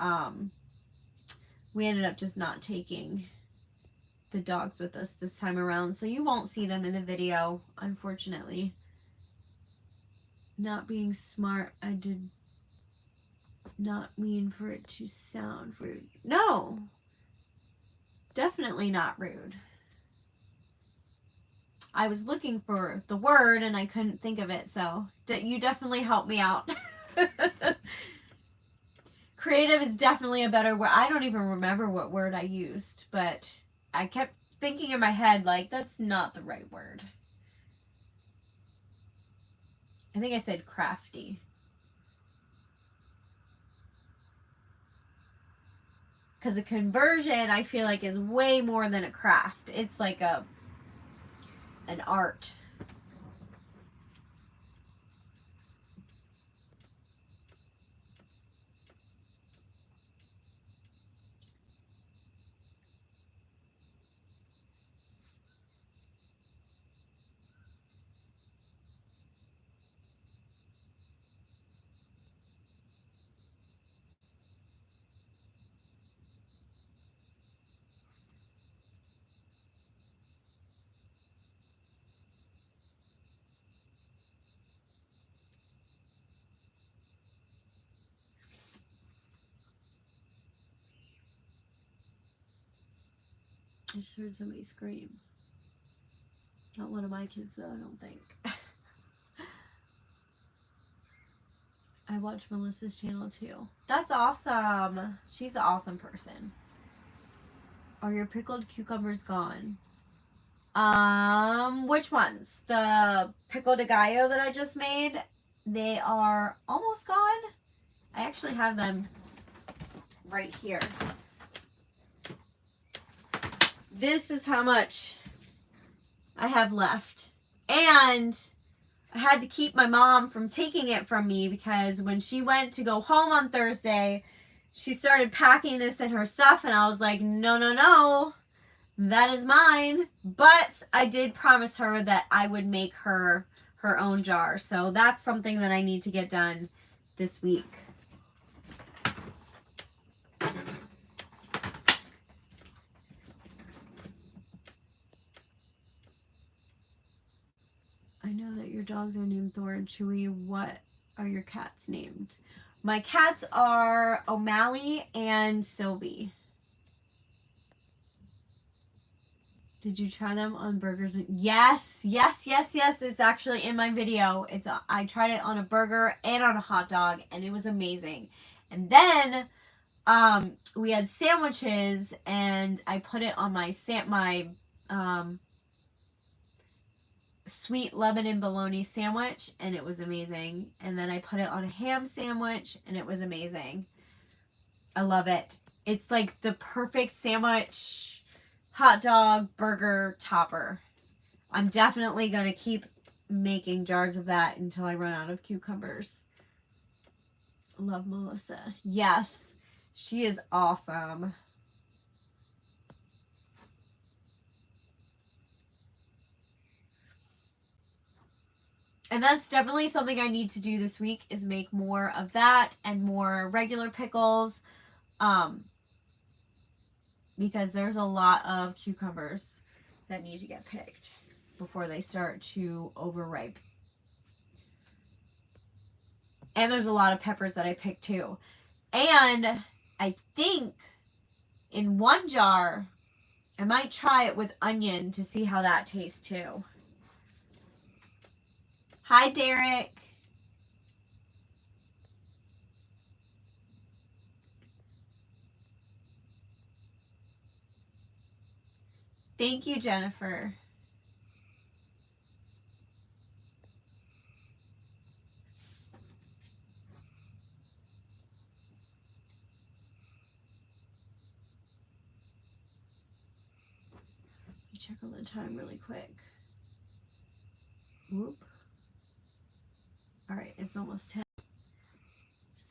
we ended up just not taking the dogs with us this time around. So you won't see them in the video, unfortunately. Not being smart, I did not mean for it to sound rude. No, definitely not rude. I was looking for the word and I couldn't think of it, so you definitely helped me out. Creative is definitely a better word. I don't even remember what word I used, but I kept thinking in my head, like, that's not the right word. I think I said crafty. Because a conversion, I feel like, is way more than a craft. It's like an art. I just heard somebody scream. Not one of my kids, though, I don't think. I watch Melissa's channel, too. That's awesome. She's an awesome person. Are your pickled cucumbers gone? Which ones? The pico de gallo that I just made, they are almost gone. I actually have them right here. This is how much I have left. And I had to keep my mom from taking it from me because when she went to go home on Thursday, she started packing this in her stuff and I was like, no, no, no, that is mine. But I did promise her that I would make her her own jar. So that's something that I need to get done this week. I know that your dogs are named Thor and Chewy. What are your cats named? My cats are O'Malley and Sylvie. Did you try them on burgers? Yes, yes, yes, yes. It's actually in my video. I tried it on a burger and on a hot dog, and it was amazing. And then we had sandwiches, and I put it on my sweet lemon and bologna sandwich, and it was amazing. And then I put it on a ham sandwich, and it was amazing. I love it. It's like the perfect sandwich, hot dog, burger topper. I'm definitely going to keep making jars of that until I run out of cucumbers. Love Melissa. Yes, she is awesome. And that's definitely something I need to do this week is make more of that and more regular pickles. Because there's a lot of cucumbers that need to get picked before they start to overripe. And there's a lot of peppers that I picked too. And I think in one jar, I might try it with onion to see how that tastes too. Hi, Derek. Thank you, Jennifer. Let me check on the time really quick. Whoop. All right, it's almost 10.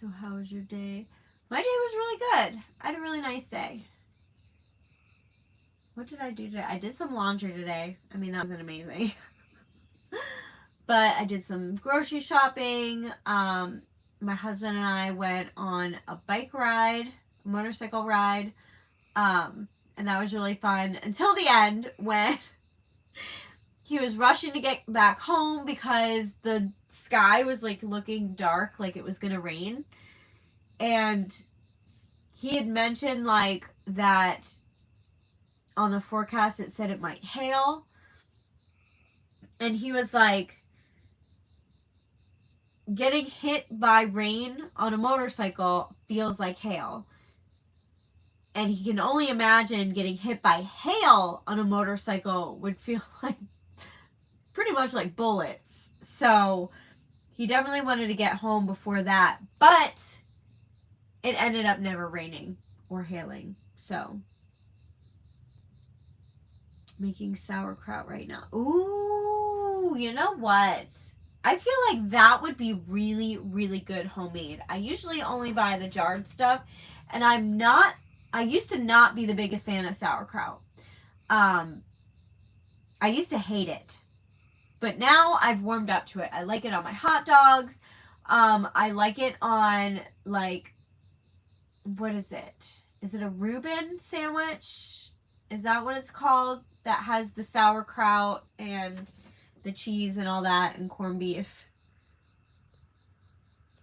So how was your day? My day was really good. I had a really nice day. What did I do today? I did some laundry today. I mean, that wasn't amazing. But I did some grocery shopping. My husband and I went on a bike ride, a motorcycle ride. And that was really fun until the end when he was rushing to get back home because the sky was like looking dark, like it was going to rain. And he had mentioned like that on the forecast it said it might hail. And he was like, getting hit by rain on a motorcycle feels like hail. And he can only imagine getting hit by hail on a motorcycle would feel like pretty much like bullets. So he definitely wanted to get home before that. But it ended up never raining or hailing. So making sauerkraut right now. Ooh, you know what? I feel like that would be really, really good homemade. I usually only buy the jarred stuff, and I used to not be the biggest fan of sauerkraut. I used to hate it, but now I've warmed up to it. I like it on my hot dogs. I like it on, like, what is it? Is it a Reuben sandwich? Is that what it's called? That has the sauerkraut and the cheese and all that and corned beef.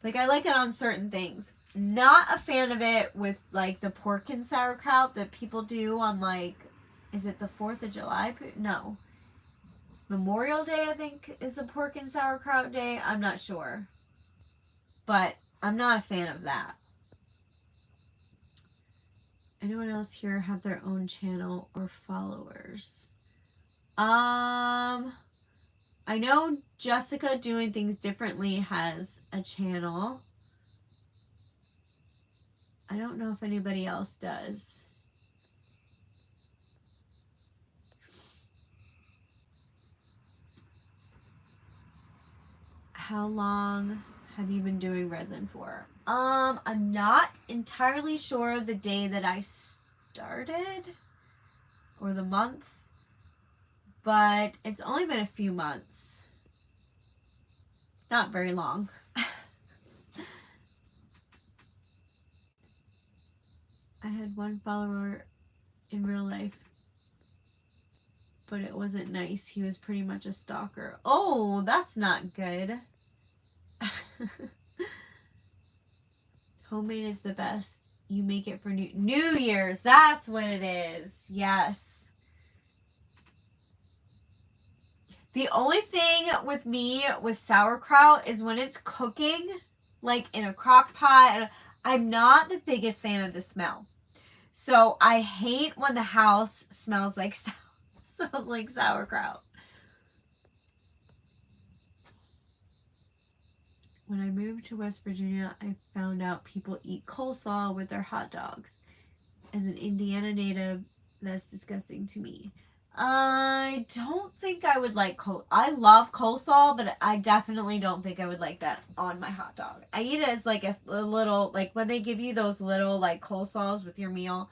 Like, I like it on certain things. Not a fan of it with, like, the pork and sauerkraut that people do on, like, is it the 4th of July? No. Memorial Day, I think, is the pork and sauerkraut day. I'm not sure. But I'm not a fan of that. Anyone else here have their own channel or followers? I know Jessica Doing Things Differently has a channel. I don't know if anybody else does. How long have you been doing resin for? I'm not entirely sure the day that I started or the month, but it's only been a few months. Not very long. I had one follower in real life, but it wasn't nice. He was pretty much a stalker. Oh, that's not good. Homemade is the best. You make it for New Year's. That's what it is. Yes. The only thing with me with sauerkraut is when it's cooking, like in a crock pot. I'm not the biggest fan of the smell. So I hate when the house smells like sauerkraut. When I moved to West Virginia, I found out people eat coleslaw with their hot dogs. As an Indiana native, that's disgusting to me. I don't think I would like I love coleslaw, but I definitely don't think I would like that on my hot dog. I eat it as like a little, like when they give you those little like coleslaws with your meal,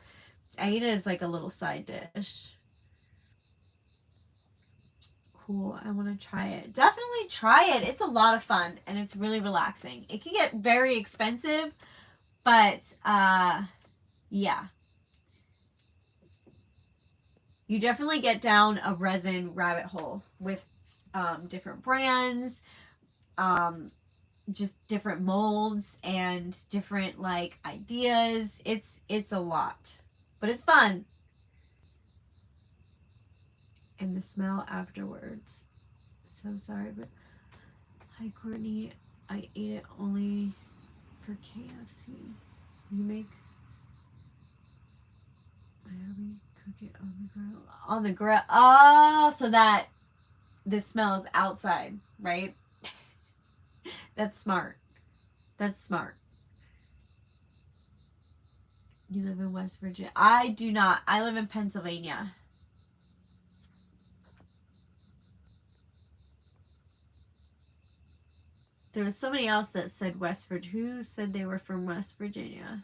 I eat it as like a little side dish. Cool. I want to try it. Definitely try it. It's a lot of fun and it's really relaxing. It can get very expensive, but yeah. You definitely get down a resin rabbit hole with different brands, just different molds and different like ideas. It's a lot, but it's fun. And the smell afterwards. So sorry, but hi Courtney. I ate it only for KFC. You make Miami Cook it on the grill. On the grill. Oh, so that the smell is outside, right? That's smart. That's smart. You live in West Virginia. I do not. I live in Pennsylvania. There was somebody else that said West Virginia. Who said they were from West Virginia?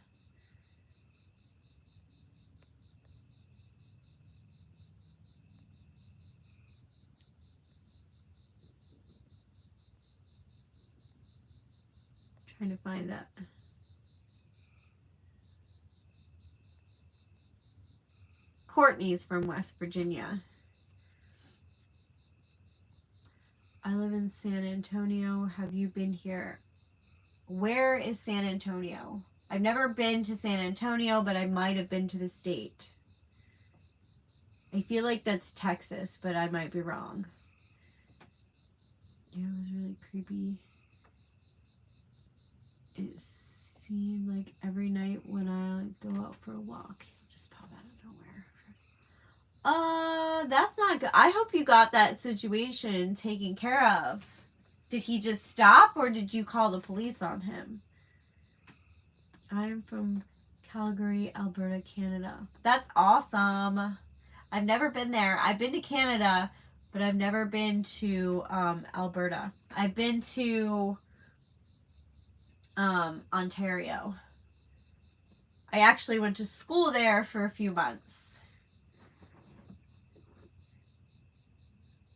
Trying to find that. Courtney's from West Virginia. I live in San Antonio. Have you been here? Where is San Antonio? I've never been to San Antonio, but I might have been to the state. I feel like that's Texas, but I might be wrong. Yeah, it was really creepy. It seemed like every night when I go out for a walk, he'll just pop out of nowhere. That's not good. I hope you got that situation taken care of. Did he just stop, or did you call the police on him? I'm from Calgary, Alberta, Canada. That's awesome. I've never been there. I've been to Canada, but I've never been to Alberta. I've been to Ontario. I actually went to school there for a few months.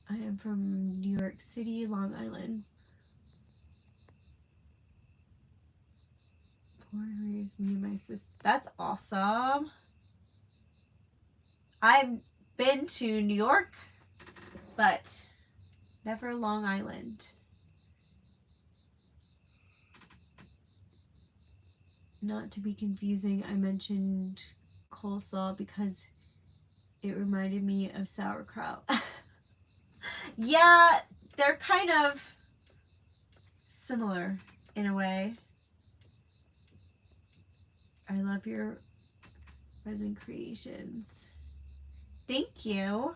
I am from New York City, Long Island. Born and raised me and my sister. That's awesome. I've been to New York, but never Long Island. Not to be confusing, I mentioned coleslaw because it reminded me of sauerkraut. Yeah, they're kind of similar in a way. I love your resin creations. Thank you.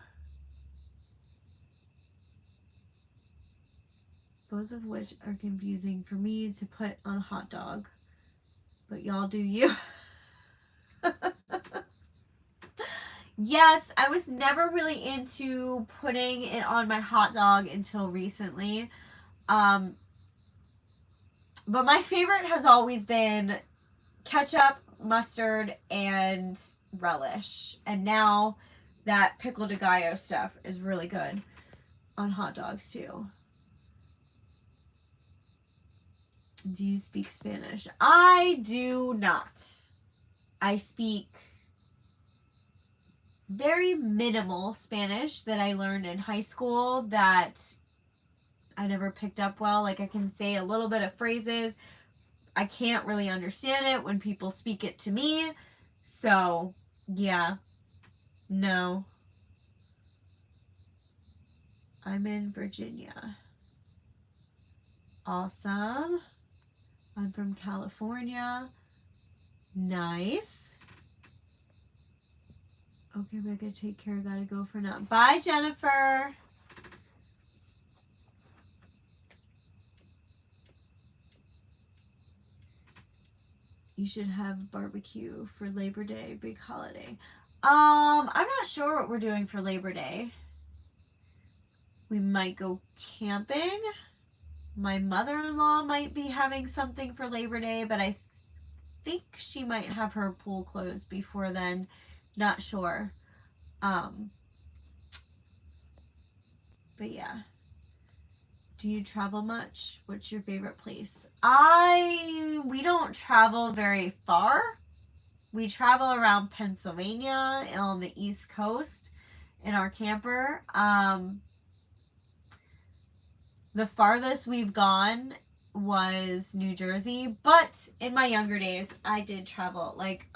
Both of which are confusing for me to put on a hot dog. But y'all do you. Yes, I was never really into putting it on my hot dog until recently. But my favorite has always been ketchup, mustard, and relish. And now that pickle de gallo stuff is really good on hot dogs too. Do you speak Spanish? I do not. I speak very minimal Spanish that I learned in high school that I never picked up well. Like, I can say a little bit of phrases. I can't really understand it when people speak it to me. So, yeah. No. I'm in Virginia. Awesome. I'm from California. Nice. Okay, Becca, take care. Gotta go for now. Bye, Jennifer. You should have a barbecue for Labor Day, big holiday. I'm not sure what we're doing for Labor Day. We might go camping. My mother-in-law might be having something for Labor Day, but I think she might have her pool closed before then. Not sure. But yeah. Do you travel much? What's your favorite place? We don't travel very far. We travel around Pennsylvania and on the East Coast in our camper. The farthest we've gone was New Jersey, but in my younger days, I did travel. Like,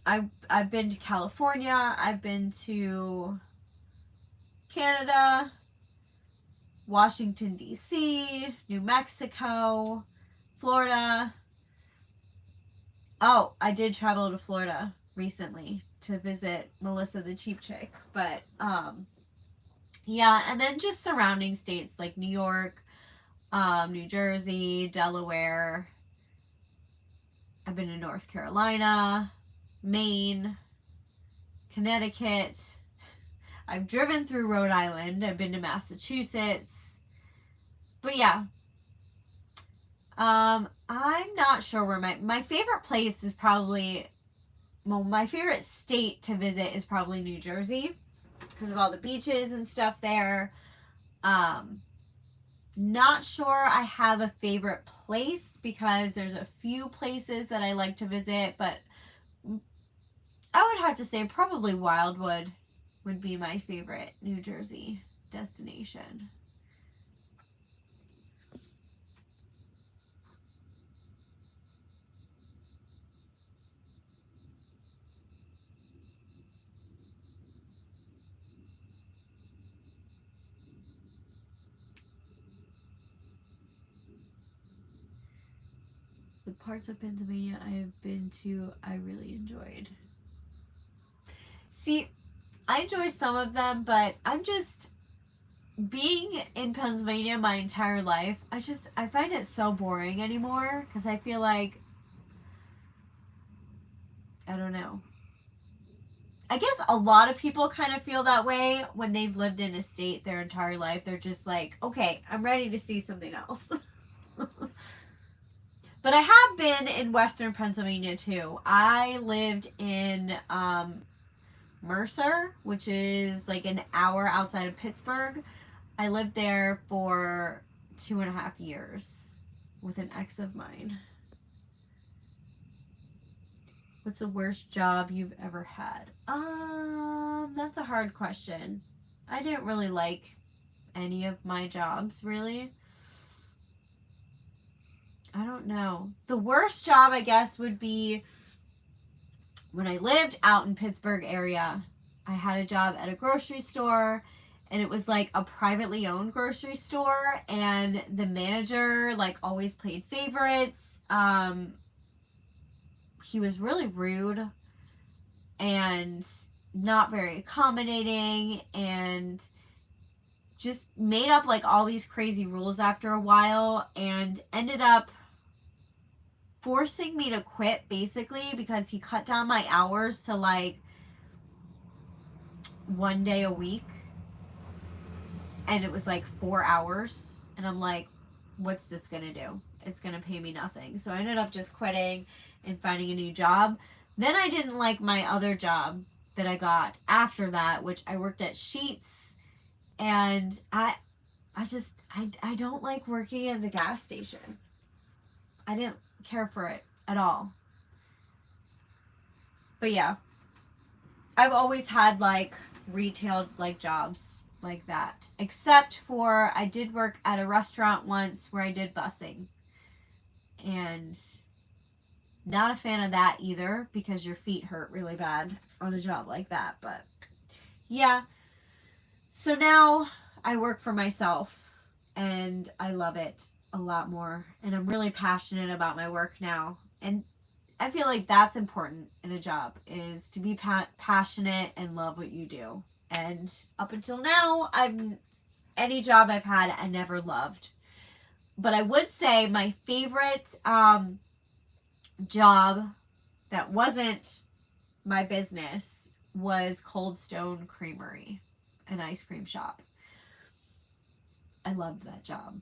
I've been to California. I've been to Canada, Washington, D.C., New Mexico, Florida. Oh, I did travel to Florida. recently to visit Melissa the Cheap Chick. But yeah, and then just surrounding states like New York, New Jersey, Delaware. I've been to North Carolina, Maine, Connecticut. I've driven through Rhode Island. I've been to Massachusetts. But yeah. I'm not sure where my favorite place is probably, well, my favorite state to visit is probably New Jersey because of all the beaches and stuff there. Not sure I have a favorite place because there's a few places that I like to visit, but I would have to say probably Wildwood would be my favorite New Jersey destination. The parts of Pennsylvania I have been to, I really enjoyed. See, I enjoy some of them, but I'm just being in Pennsylvania my entire life. I find it so boring anymore because I feel like, I don't know. I guess a lot of people kind of feel that way when they've lived in a state their entire life. They're just like, okay, I'm ready to see something else. But I have been in Western Pennsylvania too. I lived in Mercer, which is like an hour outside of Pittsburgh. I lived there for 2.5 years with an ex of mine. What's the worst job you've ever had? That's a hard question. I didn't really like any of my jobs, really. I don't know. The worst job, I guess, would be when I lived out in Pittsburgh area. I had a job at a grocery store, and it was like a privately owned grocery store, and the manager like always played favorites. He was really rude and not very accommodating, and just made up like all these crazy rules after a while, and ended up forcing me to quit basically because he cut down my hours to like 1 day a week, and it was like 4 hours, and I'm like, what's this gonna do? It's gonna pay me nothing. So I ended up just quitting and finding a new job. Then I didn't like my other job that I got after that, which I worked at Sheetz, and I don't like working at the gas station. I didn't care for it at all. But yeah, I've always had like retail like jobs like that, except for I did work at a restaurant once where I did busing, and not a fan of that either because your feet hurt really bad on a job like that. But yeah, so now I work for myself and I love it a lot more, and I'm really passionate about my work now, and I feel like that's important in a job, is to be passionate and love what you do. And up until now, any job I've had, I never loved. But I would say my favorite job that wasn't my business was Cold Stone Creamery, an ice cream shop. I loved that job.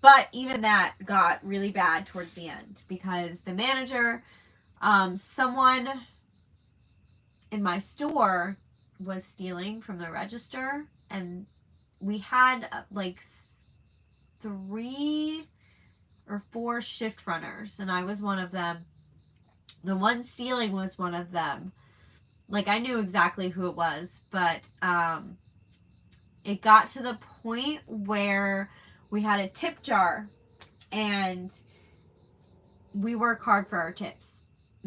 But even that got really bad towards the end because the manager, someone in my store was stealing from the register, and we had like 3 or 4 shift runners, and I was one of them. The one stealing was one of them. Like, I knew exactly who it was, but it got to the point where we had a tip jar, and we work hard for our tips.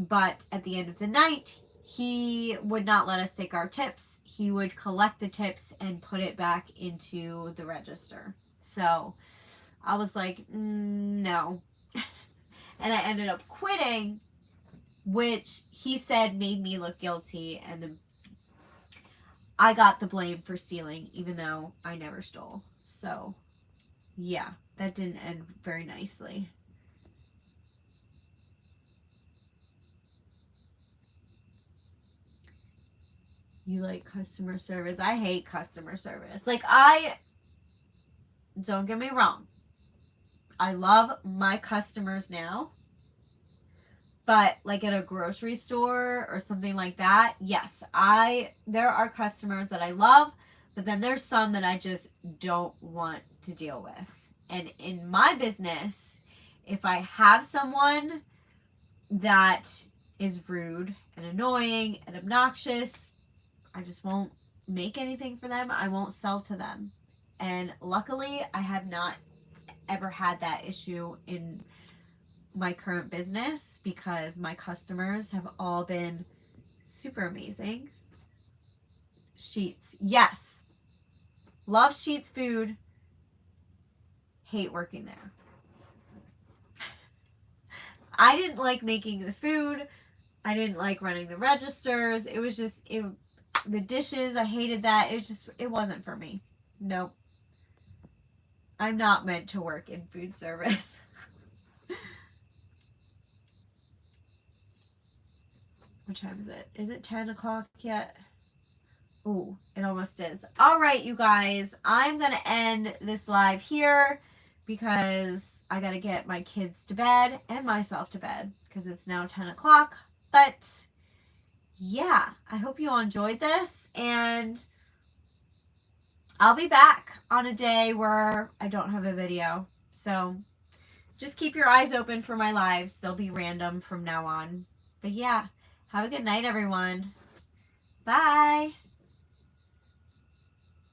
But at the end of the night, he would not let us take our tips. He would collect the tips and put it back into the register. So I was like, no, and I ended up quitting, which he said made me look guilty, and I got the blame for stealing, even though I never stole. So, yeah, that didn't end very nicely. You like customer service? I hate customer service. Like, don't get me wrong, I love my customers now. But like at a grocery store or something like that, yes, there are customers that I love, but then there's some that I just don't want to deal with. And in my business, if I have someone that is rude and annoying and obnoxious, I just won't make anything for them. I won't sell to them. And luckily, I have not ever had that issue in my current business because my customers have all been super amazing. Sheets. Yes. Love Sheets food. Hate working there. I didn't like making the food. I didn't like running the registers. It was just, the dishes, I hated that. It wasn't for me. Nope. I'm not meant to work in food service. What time is it? Is it 10 o'clock yet? Ooh, it almost is. All right, you guys. I'm going to end this live here because I got to get my kids to bed and myself to bed because it's now 10 o'clock. But yeah, I hope you all enjoyed this, and I'll be back on a day where I don't have a video. So just keep your eyes open for my lives. They'll be random from now on. But yeah, have a good night, everyone. Bye.